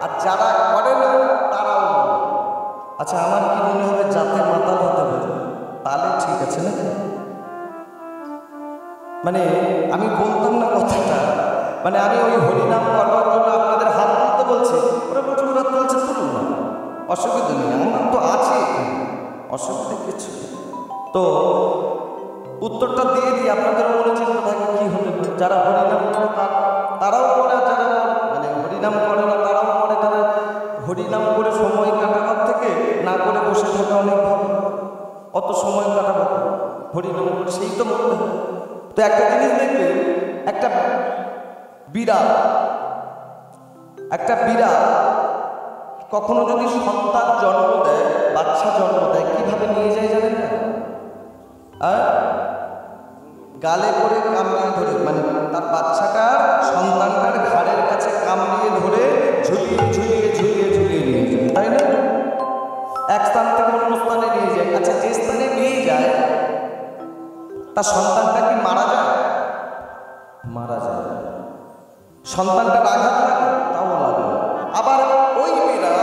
আর যারা করে না তারাও মরে। আচ্ছা, আমার কি মনে হবে যাতে মাতাল হতে পারে, তাহলে ঠিক আছে না? মানে আমি বলতাম না কথাটা, মানে আমি ওই হরিনাম করবার জন্য আপনাদের হাত তুলতে বলছি, ওরা প্রচুর হাত তুলছে, তুলুন না, অসুবিধা নেই, আমার তো আছে, অসুবিধা কিছু। তো উত্তরটা দিয়ে দিই, আপনাদের মনে চিন্তা থাকে কি হতে পারে। যারা হরিনাম করে তারাও করে, আর যারা মানে হরিনাম করে না তারাও করে। তারা হরিনাম করে সময় কাটাবার থেকে না করে বসে থাকা অনেক ভালো, অত সময় কাটাবো হরিনাম করে, সেই তো মনে হয়। তো একটা জিনিস দেখবে, একটা বিড়াল কখনো যদি সন্তান জন্ম দেয়, বাচ্চা জন্ম দেয়, কিভাবে নিয়ে যায় জানেন না? আর গালে করে কামড়িয়ে ধরে, মানে তার বাচ্চাটার সন্তানটার ঘাড়ের কাছে কামড়িয়ে ধরে ঝুলিয়ে ঝুলিয়ে ঝুলিয়ে ঝুলিয়ে নিয়ে যায়, তাই না? এক স্থান থেকে অন্য স্থানে নিয়ে যায়। আচ্ছা, যে স্থানে নিয়ে যায় তার সন্তানটা কি মারা যায়? মারা যায়। সন্তানটার আঘাত লাগে? তাও লাগে। আবার ওই বিড়াল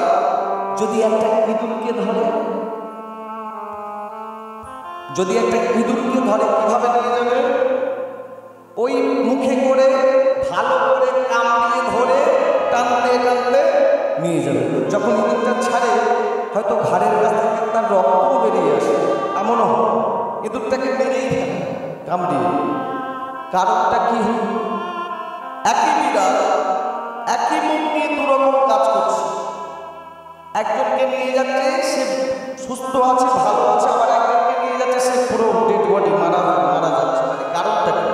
যদি একটা ইঁদুরকে ধরে, কিভাবে নিয়ে যাবে? ওই মুখে করে ভালো করে কামড়িয়ে ধরে টানতে টানতে নিয়ে যাবে। যখন ইঁদুরটা ছাড়ে, হয়তো ঘাড়ের কাছ থেকে তার রক্তও বেরিয়ে আসে, এমনও হয়। ইঁদুরটাকে মেরেই ফেলে কামড়িয়ে। কারণটা কি? একই বিড়াল একই মুখ নিয়ে দুরকম কাজ করছে। একজনকে নিয়ে যাচ্ছে, সে সুস্থ আছে, ভালো আছে, আবার একজনকে নিয়ে যাচ্ছে, সে পুরো ডেড বডি, মারা যাচ্ছে। মানে কারণটা কি?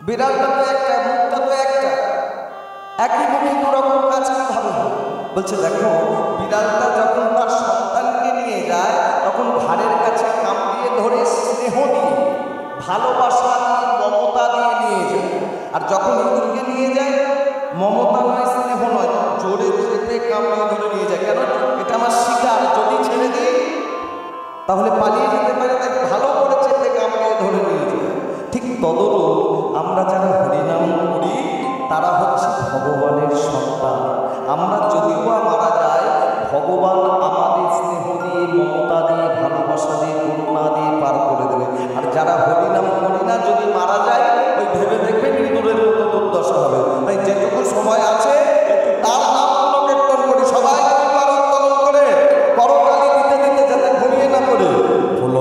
বিড়ালটা তো একটা, মুখটা তো একটা, একই মুখে দুরকম কাজ কিভাবে হয়? বলছে দেখো, বিড়ালটা যখন তার সন্তানকে নিয়ে যায়, তখন ঘাড়ের কাছে কামড়িয়ে ধরে স্নেহ দিয়ে, ভালোবাসা দিয়ে, মমতা দিয়ে নিয়ে যায়। আর যখন ইঁদুরকে নিয়ে যায়, মমতা নয়, স্নেহ নয়, জোরে চেপে কামড়িয়ে ধরে নিয়ে যায়। কেন? এটা আমার শিকার, যদি ছেড়ে দিই তাহলে পালিয়ে যেতে পারে, তাই ভালো করে চেপে কামড়িয়ে ধরে নিয়ে যায়। ঠিক তদরূপ আমরা যারা হরিনাম করি তারা হচ্ছে ভগবানের সন্তান। আমরা যদিও বা মারা যাই, ভগবান আমাদের স্নেহ দিয়ে, মমতা দিয়ে, ভালোবাসা দিয়ে, করুণা দিয়ে পার করে দেবে। আর যারা হরিনাম করি না, যদি মারা যায়, ওই ভেবে দেখবেন ইঁদুরের মতো দুর্দশা হবে। তাই যেটুকু সময় আছে একটু তার নাম কীর্তন করি, সবাই উত্তোলন করে করতালি দিতে দিতে, যাতে ঘুমিয়ে না পড়ে। ফুল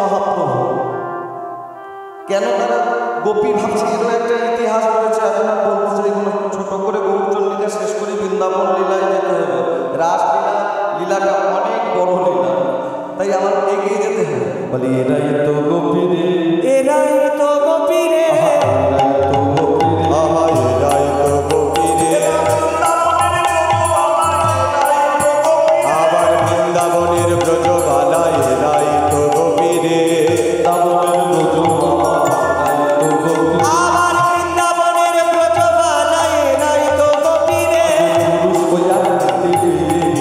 মহাপ্রভু। কেন তারা গোপী ভাবছে, এরও একটা ইতিহাস রয়েছে। এখন আর বলতে চাই কোনো, ছোট করে গৌরচন্ডিকা শেষ করে বৃন্দাবন লীলায় যেতে হবে। রাসলীলা লীলাটা অনেক বড় লীলা, তাই আমার এগিয়ে যেতে হবে। বলি এরাই তো গোপী রে, এরাই তো গোপী রে, এরাই তো গোপী রে, আহা এরাই তো গোপী রে, আবার বৃন্দাবনের ব্রজবালা এরাই তো গোপী রে, বৃন্দাবনের ব্রজবালা এরাই তো গোপী রে। আবার বৃন্দাবনের ব্রজবালা এরাই তো গোপী রে, পুরুষ হইয়া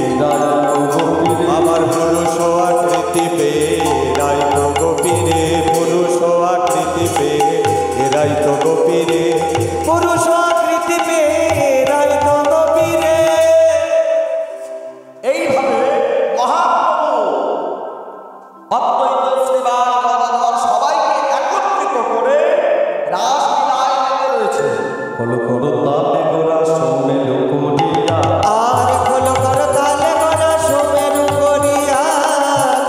এরাই তো গোপী রে। আবার পুরুষ আকৃতি পেয়ে এরাই তো গোপী রে, পুরুষ আকৃতি পেয়ে এরাই তো গোপী রে, পুরুষ আকৃতি পেয়ে এরাই তো গোপী রে। এইভাবে মহাপ্রভু অদ্বৈত শ্রীবাস গদাধর সবাইকে একত্রিত করে রাসলীলায় মেতে রয়েছে। হলো করো তালে গোরা সমেল করিয়া, আর খোলো কর তালে গোনা সুমেরু করিয়া,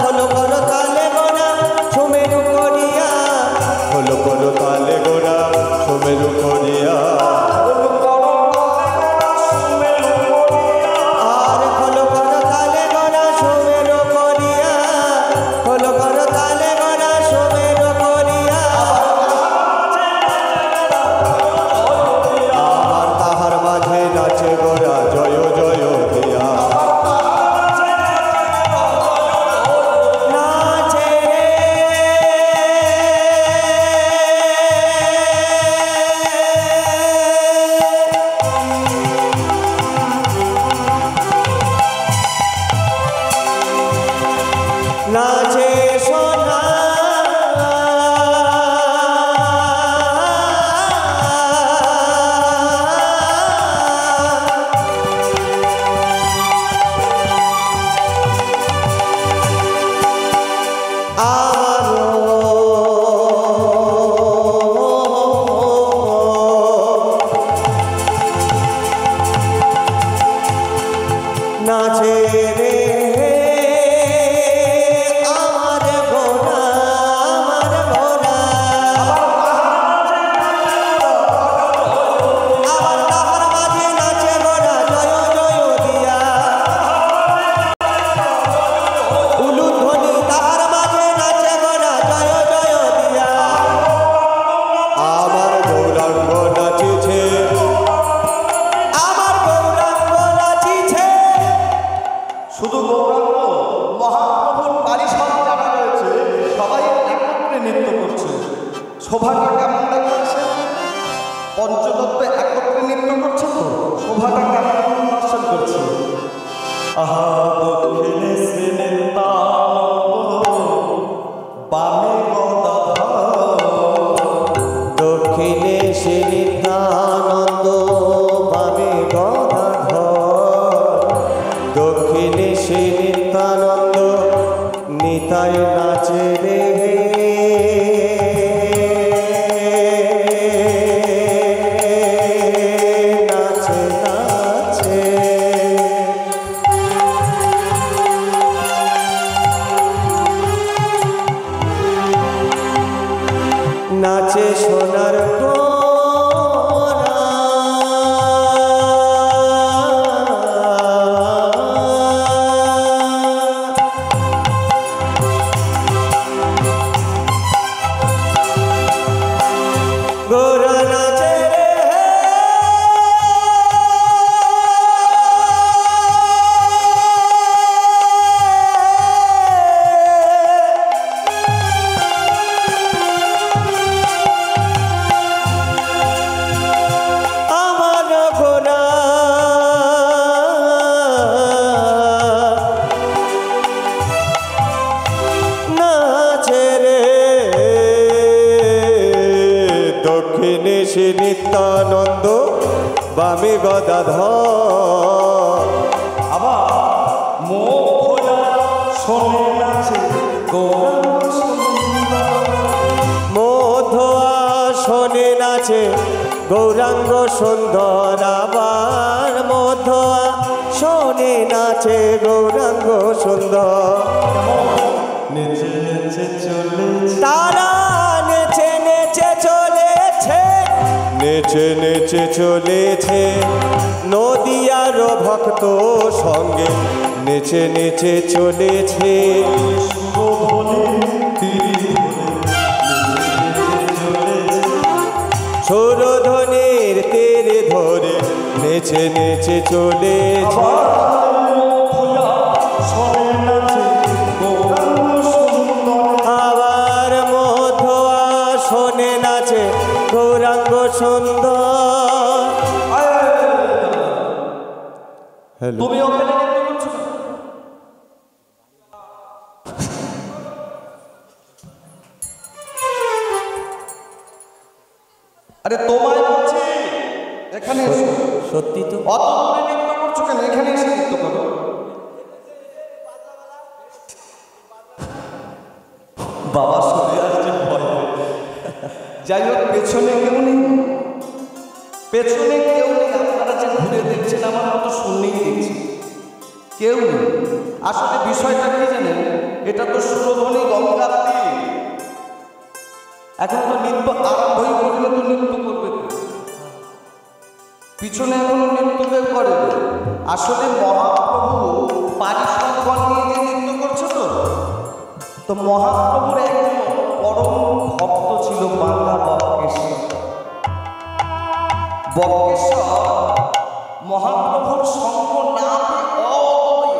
খোলো কর তালে গোনা সুমেরু করিয়া, খোলো কর তালে গোনা সুমেরু করিয়া, হলো করো তালে গোরা সমেল করিয়া। আর খোলো কর তালে গোনা সুমেরু করিয়া, খোলো কর তালে গোনা সুমেরু করিয়া, আর তাহার মাঝে নাচে গোরা জয় জয় দিয়া, নাচে রে। নাচে সোনা নাচে রে আমার গোনা, আমার গোনা, আবার তাহার মাঝে নাচে গোনা জয় জয় দিয়া, উলুধ্বনি তাহার মাঝে নাচে গোনা জয় জয় দিয়া, আমার গৌরাঙ্গ নাচিছে, আমার গৌরাঙ্গ নাচিছে। শুধু গৌরাঙ্গ, মহাপ্রভুর পারিষদ যারা রয়েছে সবাই একত্রে নৃত্য করছে। শোভাটা কেমন দেখাচ্ছে? পঞ্চতত্ত্ব একত্রে নৃত্য করছে তো, শোভাটা কেমন দর্শন করছে। আহা দক্ষিণে শ্রীনিতানন্দ, বামে গদাধর, দক্ষিণে শ্রী নিত্যানন্দ, বামে গদাধর, দক্ষিণে শ্রী নিত্যানন্দ, নিতাই নাচে রে, নাচে নাচে, নাচে সোনার গোরা, গোরা নাচে রে, আমার গোনা নাচে রে, দক্ষিণে শ্রী নিত্যানন্দ, বামে গদাধর, আবার মোহনা শোনে নাচে গৌরাঙ্গ সুন্দর। মধ্য আসনে নাচে গৌরাঙ্গ সুন্দর, আবার মধ্য আসনে নাচে গৌরাঙ্গ সুন্দর, নেচে নেচে চলে নেচে চলেছে নদিয়ার ভক্ত সঙ্গে নেচে নেচে চলেছে সুরধ্বনির তীরে ধরে নেচে নেচে চলেছে আবার মধ্য আসনে নাচে গৌরাঙ্গ সুন্দর। হ্যালো, তুমি ওখানে নৃত্য করছো না? আরে তোমায় বলছি এখানে এসো। সত্যি তো? অত দূরে নৃত্য করছো কেন? এখানে এসে নৃত্য করো। বাবা শুনে আসছে ভয়। যাই হোক, পেছনে কেউ নেই, পেছনে কেউ নেই। আপনারা যে ঘুরে দেখছেন আমার মতো শুনলেই দেখছি, কেউ নেই। আসলে বিষয়টা কি জানেন, এটা তো সুরধ্বনি গঙ্গার তীর। এখন তো নৃত্য আরম্ভই করলে তো নৃত্য করবে কে? পিছনে এখনো নৃত্য কেউ করে। আসলে মহাপ্রভু পারিষদগণ নিয়ে যে নৃত্য করছে, তো মহাপ্রভুর একজন পরম ভক্ত ছিল বাংলা বক্রেশ্বর। বক্রেশ্বর মহাপ্রভুর সঙ্গ না পেয়ে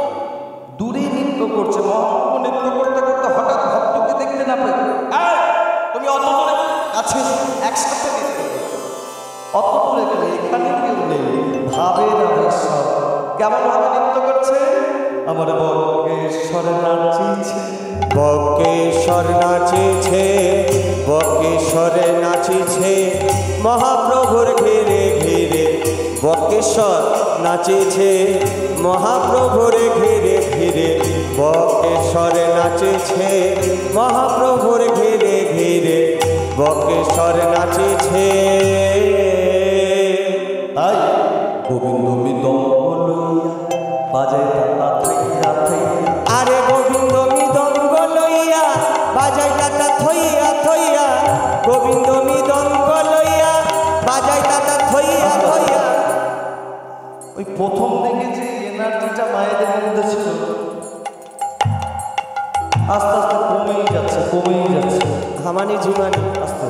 দূরে নৃত্য করছে। মহাপ্রভু নৃত্য করতে করতে হঠাৎ ভক্তকে দেখতে না পেয়ে, তুমি অত দূরে কাছে একসাথে নৃত্য করো। অত দূরে গেলে এখানে কেউ নেই, ভাবে রামেশ্বর কেমন ভাবে নৃত্য করছে। আমার বক্রেশ্বর নাচিছে, বক্রেশ্বর নাচিছে, বক্রেশ্বরে নাচিছে মহাপ্রভুর ঘিরে ঘিরে। বক্রেশ্বর নাচিছে মহাপ্রভুর ঘিরে ঘিরে, বক্রেশ্বরে নাচিছে মহাপ্রভুর ঘিরে ঘিরে, বক্রেশ্বর নাচিছে। তাই গোবিন্দ মৃদঙ্গ লইয়া বাজায় টাকা থাইয়া থাইয়া। আরে গোবিন্দ মৃদঙ্গ লইয়া বাজাই টাটা থইয়া থইয়া, গোবিন্দ মৃদঙ্গ লইয়া বাজাই টাটা থইয়া থইয়া। ওই প্রথম দিকে যে এনার্জিটা মায়েদের মধ্যে ছিল আস্তে আস্তে কমেই যাচ্ছে, কমেই যাচ্ছে। হামানি ঝিমানি আস্তে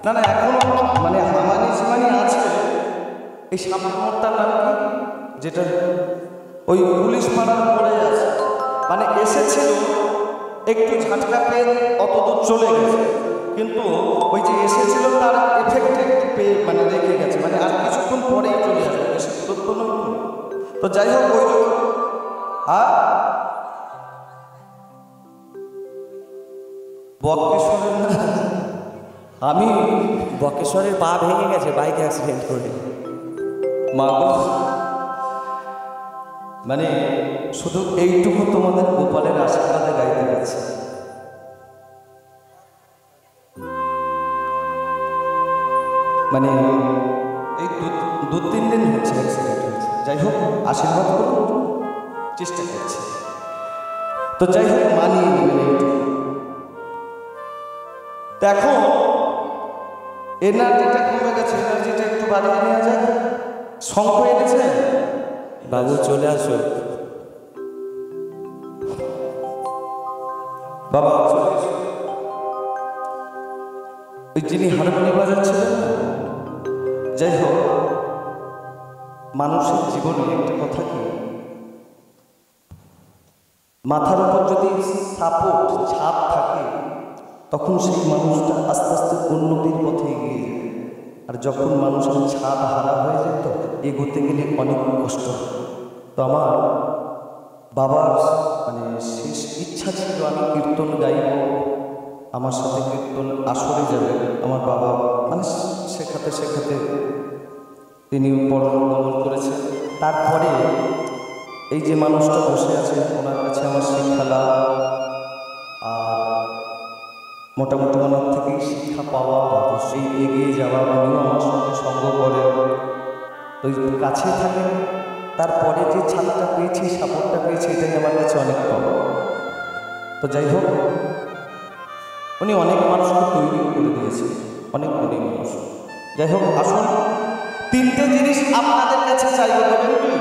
না না, এখনো মানে হামানি ঝিমানি আছে। এই সামনেরটার নাম কি, যেটা ওই পুলিশ পাড়ার পরে আছে, মানে এসেছিল একটু ঝাটকা পেয়ে অত দূর চলে গেছে, কিন্তু ওই যে এসেছিল তার এফেক্ট একটু পেয়ে মানে রেখে গেছে, মানে আর কিছুক্ষণ পরেই চলে আসবে, বেশি দূরত্ব নয়। তো যাই হোক, ওই যে বক্রেশ্বরের আমি বক্রেশ্বরের পা ভেঙে গেছে বাইক অ্যাক্সিডেন্ট করে। মা গো, মানে শুধু এইটুকু তোমাদের গোপালের আশীর্বাদে গাইতে গেছে। মানে এই দু তিন দিন হচ্ছে অ্যাক্সিডেন্ট হয়েছে। যাই হোক, আশীর্বাদ করুন, চেষ্টা করছি। তো যাই হোক, মানিয়ে নেবেন এইটুকু। দেখো এনার্জিটা কমে গেছে, এনার্জিটা একটু বাড়িয়ে নেওয়া যায়। শঙ্খ এনেছে বাবু, চলে আসো। বাবা চলে এসো। ওই যিনি হারমোনি বাজাচ্ছিলেন, যাই হোক, মানুষের জীবনে একটা কথা কি, মাথার উপর যদি সাপোর্ট ছাপ থাকে তখন সেই মানুষটা আস্তে আস্তে উন্নতির পথে এগিয়ে যায়। আর যখন মানুষের ছাদ হারা হয়ে যেত, এগোতে গেলে অনেক কষ্ট। তো আমার বাবার মানে শেষ ইচ্ছা ছিল আমি কীর্তন গাইব, আমার সাথে কীর্তন আসরে যাবে। আমার বাবা মানে শেখাতে শেখাতে তিনি পরলোকগমন করেছেন। তারপরে এই যে মানুষটা বসে আছে, ওনার কাছে আমার শিক্ষা লাভ, আর মোটামুটি ওনার থেকেই শিক্ষা পাওয়া, সেই এগিয়ে যাওয়া, উনিও আমার সঙ্গে সঙ্গ করে, তো কাছে থাকেন। তারপরে যে ছাদটা পেয়েছি, সাপোর্টটা পেয়েছি, এটাই আমার কাছে অনেক পাওয়া। তো যাই হোক, উনি অনেক মানুষকে তৈরি করে দিয়েছে, অনেক গরিব মানুষ। যাই হোক, আসুন তিনটে জিনিস আপনাদের কাছে চাইবো, দেবেন কি?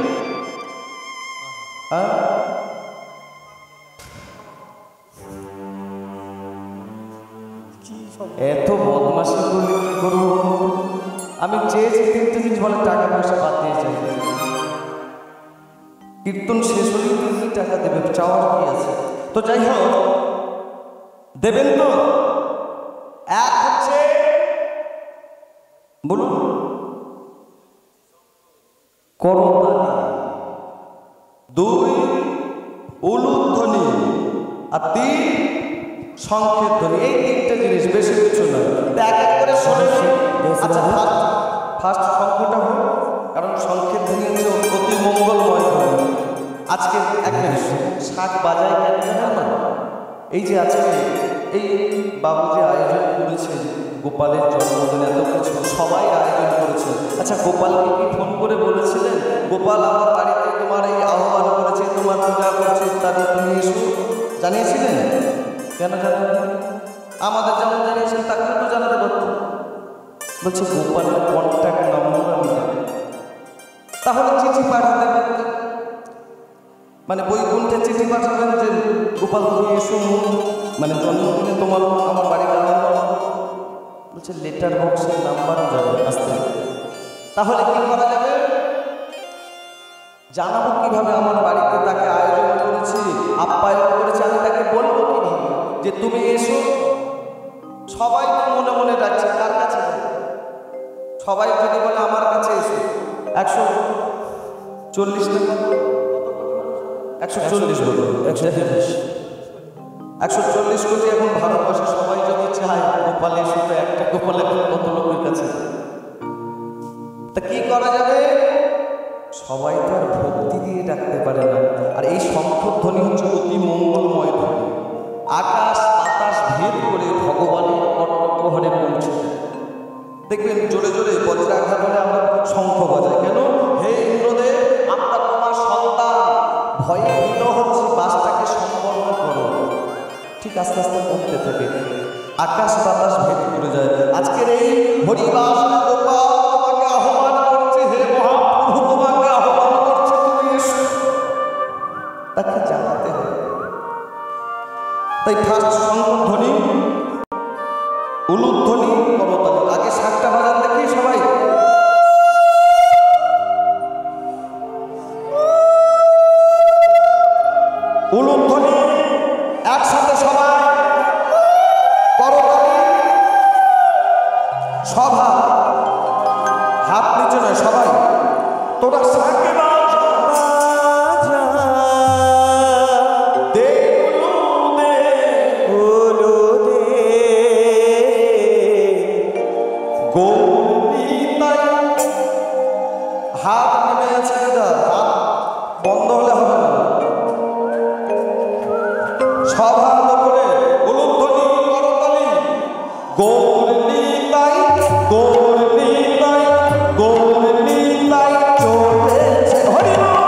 এত বদমাশি করলে কি করবো? আমি চেয়েছি তিনটে জিনিস, বলে টাকা পয়সা বাদ দিয়ে চাই। কীর্তন শেষ হলেই তুমি টাকা দেবে, চাওয়ার কি আছে? তো যাই হোক, দেবেন তো? এক হচ্ছে, বলুন, করতালি, দুই উলুধ্বনি, আর তিন শঙ্খের ধ্বনি। এই তিনটে জিনিস, বেশি কিছু নয়। এক এক করে শোনে। আচ্ছা, ফার্স্ট শঙ্খটা হোক, কারণ শঙ্খের ধ্বনি হচ্ছে অতি মঙ্গলময় ধ্বনি। আজকে এক মিনিট, শাক বাজায় কেন জানেন না? এই যে আজকে এই বাবু যে আয়োজন করেছে গোপালের জন্মদিন, এত কিছু সবাই আয়োজন করেছে। আচ্ছা, গোপালকে কি ফোন করে বলেছিলেন, গোপাল আমার বাড়িতে তোমার এই আহ্বান করেছে, তোমার পূজা করছে ইত্যাদি, তুমি এসো? জানিয়েছিলেন? কেন জানেন? আমাদের যেমন জানিয়েছেন তাকেও তো জানাতে পারত। বলছে গোপালের কন্ট্যাক্ট নম্বর আমি জানি, তাহলে চিঠি পাঠাতে পারত। মানে বৈকুণ্ঠে চিঠি পাঠাবেন যে গোপাল তুমি এসো, মানে জন্মদিনে তোমার আমার বাড়িতে আহ্বান। বলছে লেটার বক্সের নাম্বারও যাবে আসতে। তাহলে কি করা যাবে? জানাবো কিভাবে আমার বাড়িতে তাকে আয়োজন করেছি, আপ্যায়ন করেছি, আমি তাকে বলবো কিভাবে যে তুমি এসো? সবাই তো মনে মনে ডাকছে, কার কাছে? সবাই যদি বলে আমার কাছে এসো, 140 টাকা, 140 বলো, 140 কোটি এখন ভারতবর্ষে সবাই যদি চায় গোপাল এসো, তো একটা গোপাল এখন কত লোকের কাছে? তা কি করা যাবে? সবাই তো আর ভক্তি দিয়ে ডাকতে পারে না। আর এই শঙ্খধ্বনি হচ্ছে অতি মঙ্গলময় ধ্বনি, আকাশ বাতাস ভেদ করে ভগবানের কর্তব্যহরে পৌঁছে যায়। দেখবেন জোরে জোরে বজ্রাঘাত হলে আমরা শঙ্খ বাজাই কেন? হে ইন্দ্রদেব, আমরা তোমার সন্তান, ভয়ে ভীত হচ্ছে, বাসটাকে সম্পন্ন করো। ঠিক আস্তে আস্তে কমতে থাকে, আকাশ বাতাস ভেদ করে যায়। আজকের এই হরিবাস গোপাল তোমাকে আহ্বান করছে, হে মহাপ্রভু তোমাকে আহ্বান করছে, তুমি এসো। তাকে জানাতে হবে। তাই ফার্স্ট শঙ্খধ্বনি, উলুধ্বনি, করতালি। আগে শাকটা বাজান দেখি সবাই। উলুধ্বনি একসাথে সবাই, করতালি, সভা, হাত নিচে নয় সবাই। তোরা শাকে হাত নেমে আছে, হাত বন্ধ হলে হবে না। সব হাত করে উলুধ্বনি, করতালি, গৌর নিতাই, গৌর নিতাই, গৌর নিতাই চলেছে হরি বল।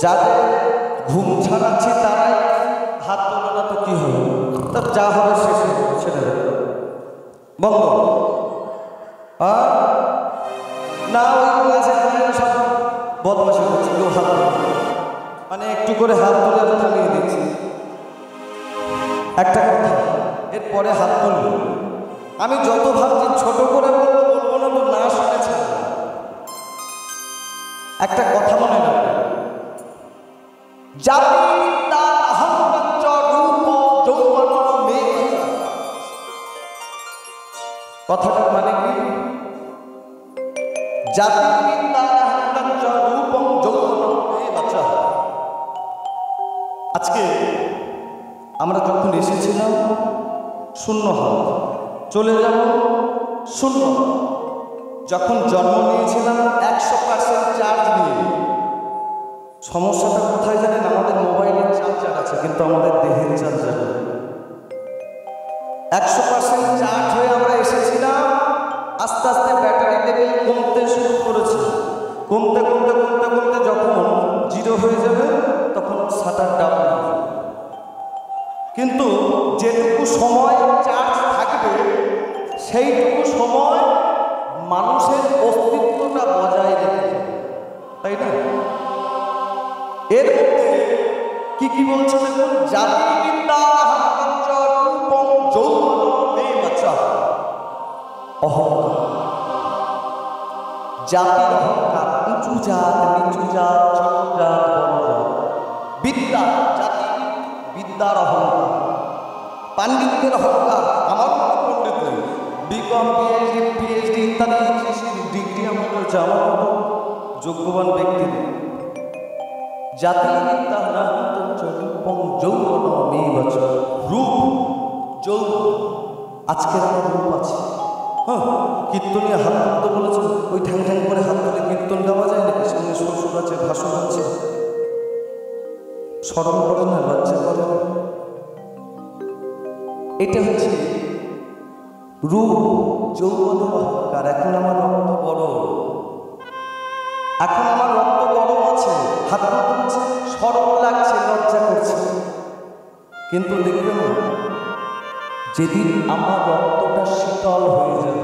যাদের ঘুম ছাড়াচ্ছি তারাই হাত তোলে না, তো কি হবে? তার যা হবে শেষে ছেড়ে দেবে। বন্ধ না, ওই আছে সব বদমাশি করছে, কেউ হাত তোলে, মানে একটু করে হাত তুলে থামিয়ে দিচ্ছি। একটা কথা, এরপরে হাত তুলব। আমি যত ভাবছি ছোট করে বলবো না তো না শুনেছে। একটা কথা মনে রাখবে, জাতি বিদ্যা অহংকার রূপ যৌবন মে। কথাটা মানে কি? জাতি বিদ্যা অহংকার রূপ যৌবন মে বাঁচা। আজকে আমরা যখন এসেছিলাম শূন্য হাত, চলে যাব শূন্য। যখন জন্ম নিয়েছিলাম 100% চার্জ নিয়ে। সমস্যাটা কোথায় জানেন? আমাদের মোবাইলের চার্জার আছে কিন্তু আমাদের দেহের চার্জার 100% চার্জ হয়ে আমরা এসেছিলাম। আস্তে আস্তে ব্যাটারি লেভেল কমতে শুরু করেছে। কমতে কমতে কমতে কমতে যখন 0 হয়ে যাবে তখন শাটার ডাউন হয়ে যাবে। কিন্তু যেটুকু সময় চার্জ থাকবে সেইটুকু সময় মানুষের অস্তিত্বটা বজায় রেখে, তাই না? এর মধ্যে কি কি বলছে দেখুন, জাতি বিদ্যা রূপং যৌবন মে বাঁচা। অহংকার, জাতির অহংকার, উঁচু জাত নিচু জাত ছোট জাত বড় জাত। বিদ্যা, জাতি বিদ্যার অহংকার, পাণ্ডিত্যের অহংকার। আমার মতো পণ্ডিত নেই, বিকম পিএইচডি ইত্যাদি ডিগ্রি আমার রয়েছে, আমার মতো যোগ্যবান ব্যক্তি নেই। জাতি বিদ্যা রূপং যৌবন মে বাঁচা। রূপ যৌবন, আজকের আমার রূপ আছে। হ্যাঁ, কীর্তনীয় হাত তুলতে বলেছে, ওই ঠ্যাং ঠ্যাং করে হাত তুলে কীর্তন গাওয়া যায় নাকি? সামনে শ্বশুর আছে, ভাষণ আছে, স্মরণ করে না, লজ্জা করে না। এটা হচ্ছে রূপ যৌবনের অহংকার। এখন আমার রক্ত গরম, এখন আমার রক্ত গরম আছে, হাত তুলছে, সরল লাগছে, লজ্জা করছে। কিন্তু দেখবে না, যেদিন আমার রক্তটা শীতল হয়ে যাবে,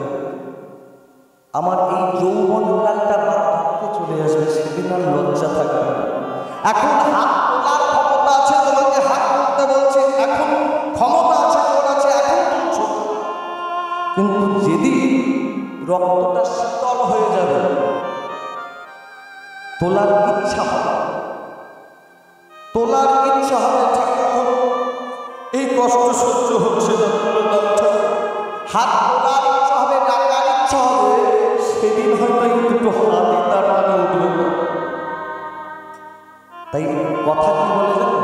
আমার এই যৌবন কালটা বার্ধক্যে চলে আসবে, সেদিন আর লজ্জা থাকবে না। এখন হাত তোলার ক্ষমতা আছে, তোমাকে হাত তুলতে বলছে, এখন ক্ষমতা আছে, তোর আছে, এখন তুলছো। কিন্তু যেদিন রক্তটা শীতল হয়ে যাবে, তোলার ইচ্ছা হবে, তোলার ইচ্ছা হবে। ঠাকুর এই কষ্ট সহ্য হচ্ছে না, হাত তোলার ইচ্ছা হবে, ডাকার ইচ্ছা হবে। সেদিন হয়তো এই দুটো হাতই তার মানে উঠবে না। তাই কথা কি বলে জানো,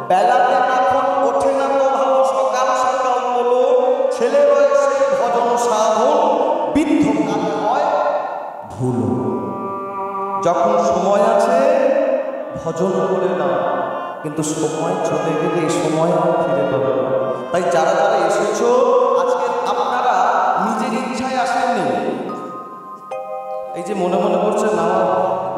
বেলাতে এখন ওঠে না তো ভালো, সকাল সকাল বলো। ছেলে বয়সে ভজন সাধন, বৃদ্ধ কাল হয় ভুল। যখন সময় আছে ভজন করে না, কিন্তু সময় চলে গেলে এই সময় ফিরে পাবে না। তাই যারা যারা এসেছো আজকে, আপনারা নিজের ইচ্ছায় আসেননি। এই যে মনে মনে করছেন আমার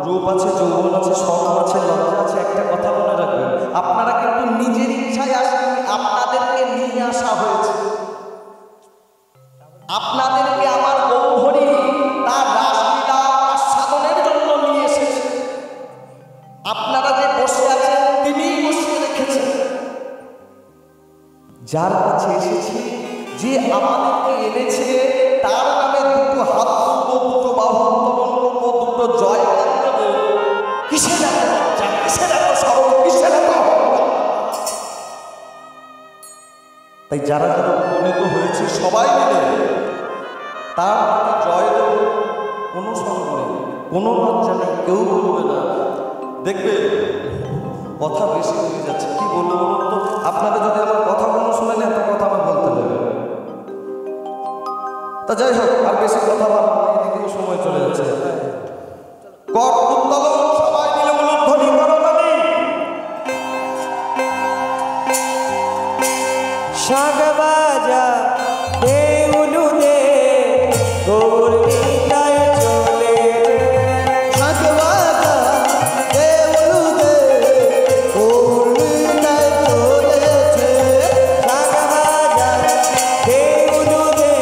রূপ আছে, যৌবন আছে, স্বর্ণ আছে, লজ্জা আছে, একটা কথা মনে রাখবেন, আপনারা কিন্তু নিজের ইচ্ছায় আসেননি, আপনাদেরকে নিয়ে আসা হয়েছে। আপনাদেরকে আমার গৌহরি তার রাসলীলা আস্বাদনের জন্য নিয়ে এসেছে। আপনারা যে বসে আছেন তিনিই বসিয়ে রেখেছেন। যার কাছে এসেছি, যে আমাদেরকে এনেছে, তার নামে দুটো হাত তুলব, দুটো বাহু উত্তোলন করবো, দুটো জয় দেব। কিসের এত লজ্জা, কিসের এত সরল, কিসের এত অহংকার? তাই যারা যারা উপনীত হয়েছে সবাই মিলে তার জয় দেব। কোনো সরল নেই, কোনো লজ্জা নেই, কেউ বলবে না। দেখবে কথা বেশি হয়ে যাচ্ছে, কি বলবো বলুন তো? আপনারা যদি আমার কথাগুলো শুনেন, এত কথা আমার বলতে হবে। তা যাই হোক, আর বেশি কথা বলবো না, এদিকে সময় চলে যাচ্ছে। কর উত্তোলন, সবাই মিলে বলুন ধ্বনি করতালি। শাঁখ বাজা দেউলু দে, গৌর নিতাই চলে। শাঁখ বাজা দেউলু দে, গৌর নিতাই চলেছে। শাঁখ বাজা দেউলু দে,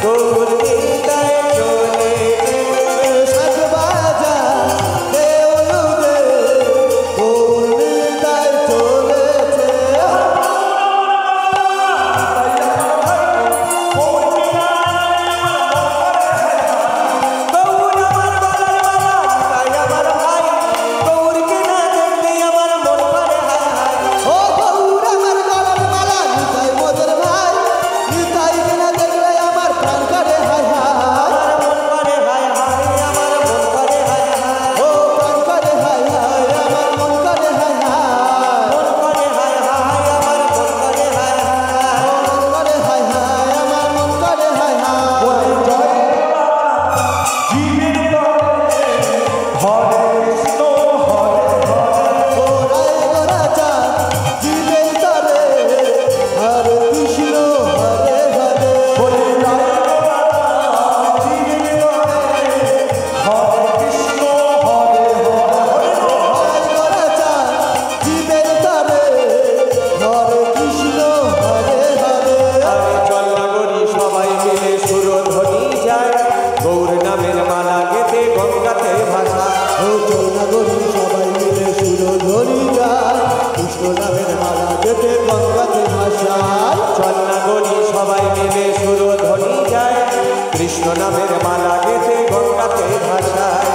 গৌর নিতাই চলে। শাঁখ বাজা কৃষ্ণ নামের মালা গেতে গঙ্গাতে ভাসায়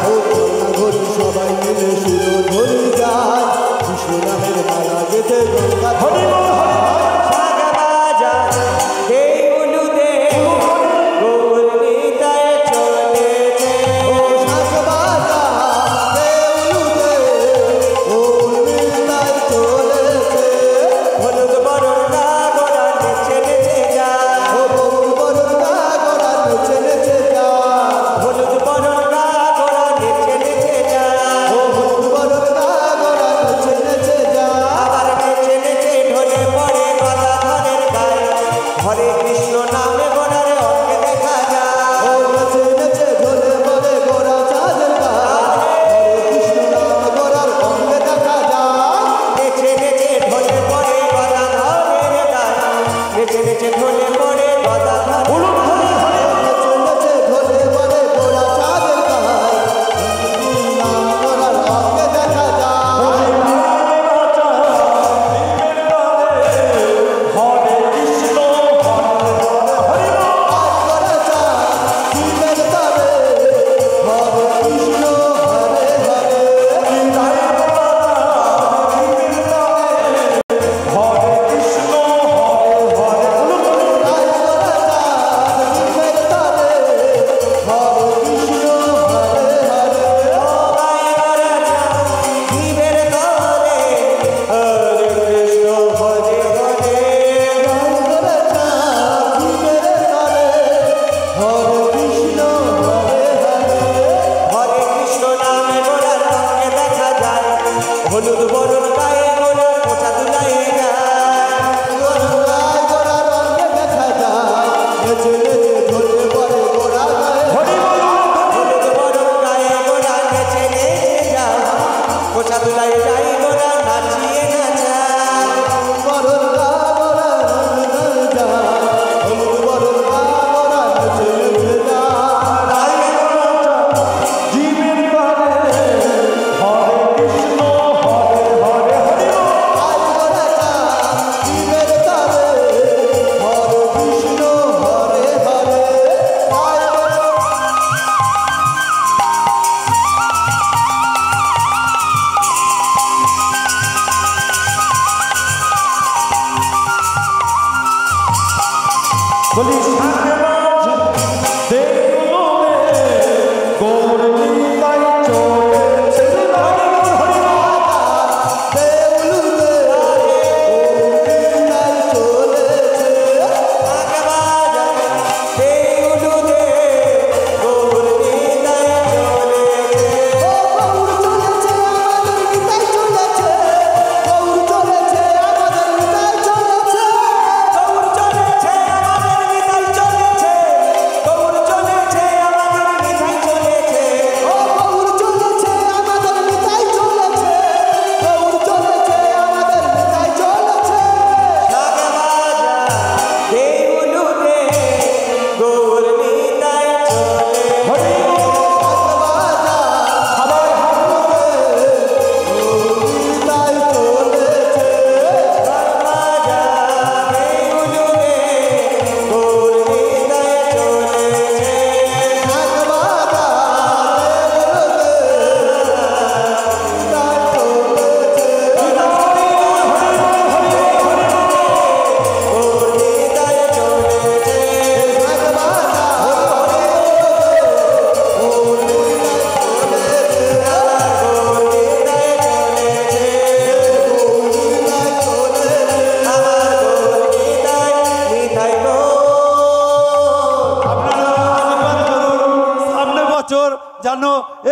সবাই মিলে সুর ধরে যায় কৃষ্ণ নামের মালা গেতে গঙ্গাতে হরে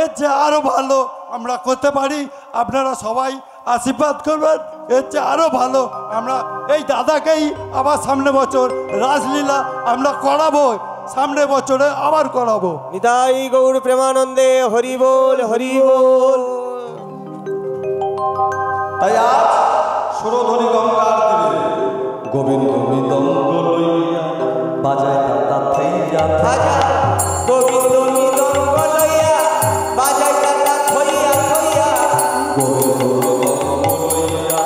এর চেয়ে আরো ভালো আমরা করতে পারি। আপনারা সবাই আশীর্বাদ করবেন, এর চেয়ে আরো ভালো আমরা এই দাদাকেই আবার সামনে বছর রাসলীলা আমরা করাবো, সামনে বছরে আবার করাবো। নিতাই গৌর প্রেমানন্দে হরি বল হরি বল। তাই আজ সুরধনী গঙ্গার তীরে গোবিন্দ মৃদঙ্গ লইয়া বাজায় দাদা থাইয়া বাজা গোবিন্দ মৃদঙ্গ লইয়া বাজায় দাদা থইয়া থইয়া। গোবিন্দ মৃদঙ্গ লইয়া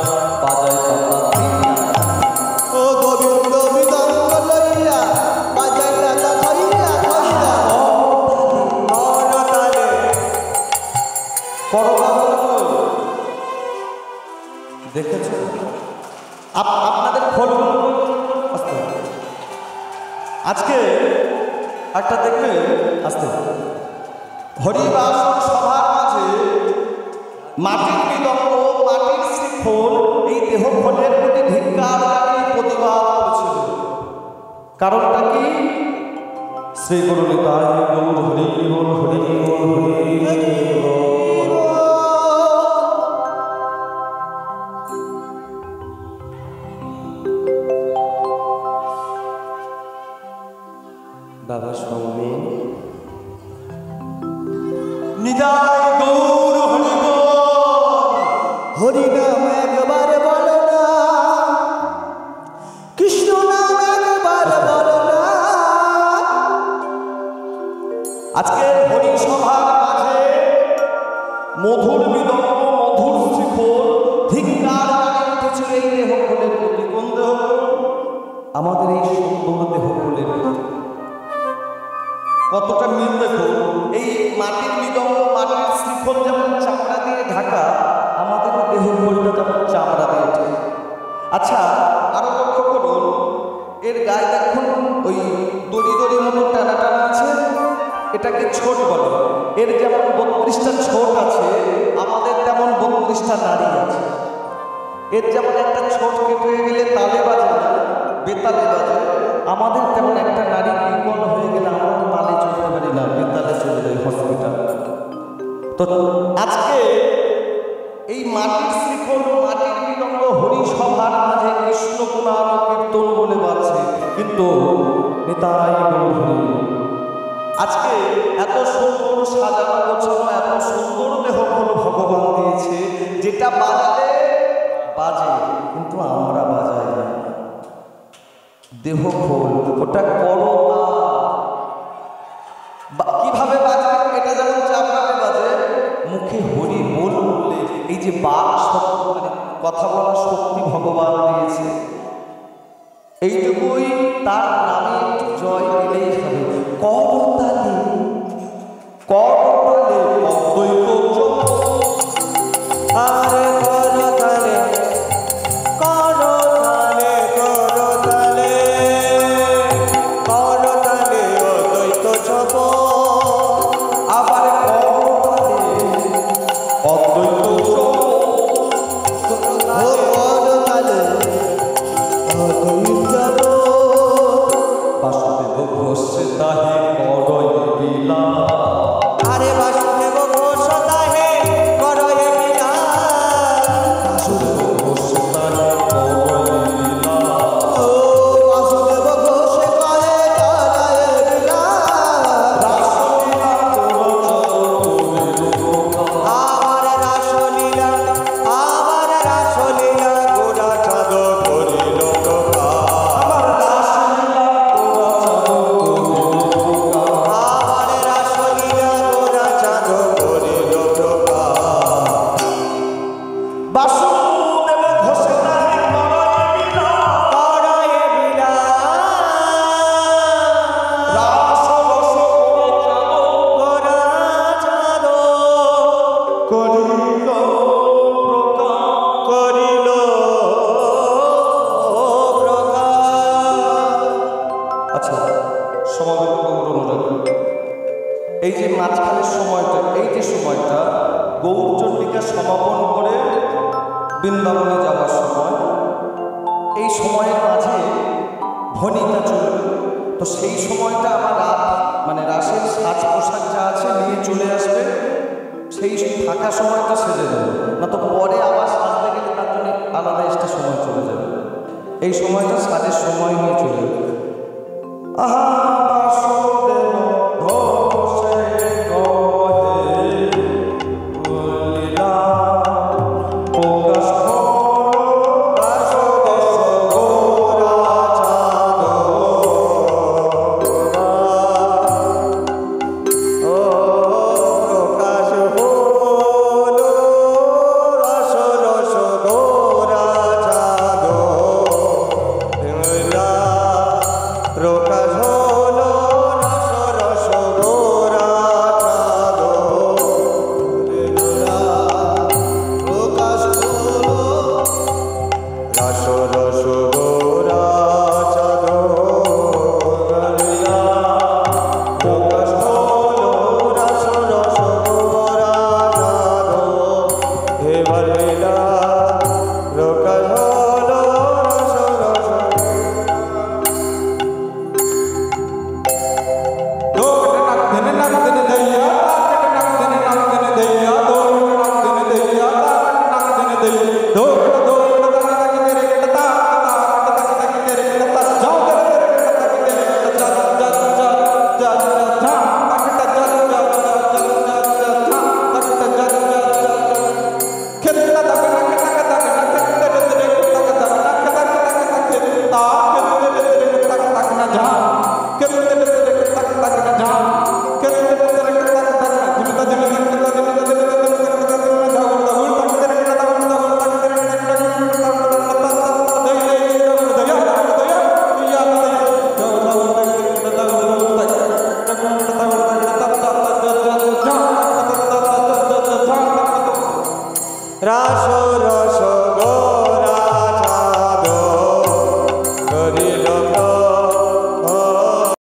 বাজায় দাদা থাইয়া ও গোবিন্দ মৃদঙ্গ লইয়া বাজায় দাদা থইয়া থইয়া। করতালে দেখেছো আপনাদের খোল আজকে একটা দেখবে আস্তে হরিবাসন সভার মাঝে মাটির মৃদঙ্গ মাটির শ্রীখোল এই দেহ খোলের প্রতি ধিক্কার জানিয়ে প্রতিবাদ করেছিল। কারণটা কি? শ্রী গুরু নিতাই গৌর হরি বল হরি বল হরি বল। বাবা সৌমেন নিতাই গৌর হরি বল। হরি নাম একবার বলো না, কৃষ্ণ নাম একবার বলো না। আজকে হরি সভার মাঝে মধুর মৃদঙ্গ মধুর শ্রীখোল ধিক্কার জানিয়ে উঠেছিল এই দেহ খোলের প্রতি। কোন দেহ? আমাদের এই সুন্দর দেহ খোলের প্রতি। কতটা মিল দেখো, এই মাটির মৃদঙ্গ মাটির শ্রীখোল যেমন চামড়া দিয়ে ঢাকা, আমাদের দেহ খোলটা যেমন চামড়া দিয়ে ঢাকা। আচ্ছা আরো লক্ষ্য করুন, এর গায়ে দেখুন ওই দড়ি দড়ি মতো টানা টানা আছে, এটাকে ছোট বলে। এর যেমন 32টা ছোট আছে, আমাদের তেমন 32টা নারী আছে। এর যেমন একটা ছোট কেটে গেলে তালে বাজে না, বেতালে বাজে, আমাদের তেমন একটা নারী বিকল হয়ে গেলে আমরা তো তালে চলতে পারি না, বেতালে চলে যাই হসপিটাল। তো আজকে এই মাটির শ্রীখোল মাটির মৃদঙ্গ হরি সভার মাঝে কৃষ্ণ গুণান কীর্তন বলে বাজছে, কিন্তু নিতাই গৌর হরি। আজকে এত সুন্দর সাজানো গোছানো এত সুন্দর দেহ হলো ভগবান দিয়েছে, যেটা বাজালে বাজে কিন্তু আমরা বাজাই না। দেহ খোল ওটা করো কিভাবে বাজবে? এটা যেমন চামড়াতে বাজে, মুখে হরি বল বললে এই যে বাক শক্তি মানে কথা বলার শক্তি ভগবান দিয়েছে, এইটুকুই তার নামে একটু জয় দিলেই হবে। করতালে করতালে অদ্বৈত আরে করতালে করতালে করতালে করতালে অদ্বৈত জপ। আবার করতালে অদ্বৈত ও করতালে অদ্বৈত যাব। বাসুদেব ঘোষ তাহে করয় বিলা। আরে বাসুদেব ঘোষ তাহে করয়ে বিনা। বাসুদেব ঘোষ তাহে করয় বিলা। ও বাসুদেব ঘোষ কয়ে জয় বিলা। রাসলীলা আমার রাসলীলা আমার রাসলীলা গোড়া চাঁদ করিল প্রকাশ। আমার রাসলীলা আমার রাসলীলা গোড়া চাঁদ করিল প্রকাশ। বাসুদেব ঘোষ তাহে করয় বিলা। করয়ে বিনা রাস রস গোড়া চাঁদ করিল প্রকাশ। করিল প্রকাশ। আচ্ছা সমাবেত গৌরমরাজ, এই যে মাঝখানের সময়টা, এই যে সময়টা গৌরচন্ডিকা সমাপন করে বৃন্দাবনে যাওয়ার সময়, এই সময়ের মাঝে ভনিতা চলবে। তো সেই সময়টা আমার রাত মানে রাসের সাজ পোশাক যা আছে নিয়ে চলে আসবে, সেই ফাঁকা সময়টা সেজে যাবে, না তো পরে আবার সাজতে গেলে তার জন্য আলাদা এক্সট্রা সময় চলে যাবে। এই সময়টা সাজের সময় নিয়ে চলে যাবে। আহা বাসুদেব ঘোষে কহে লীলা প্রকাশ রাস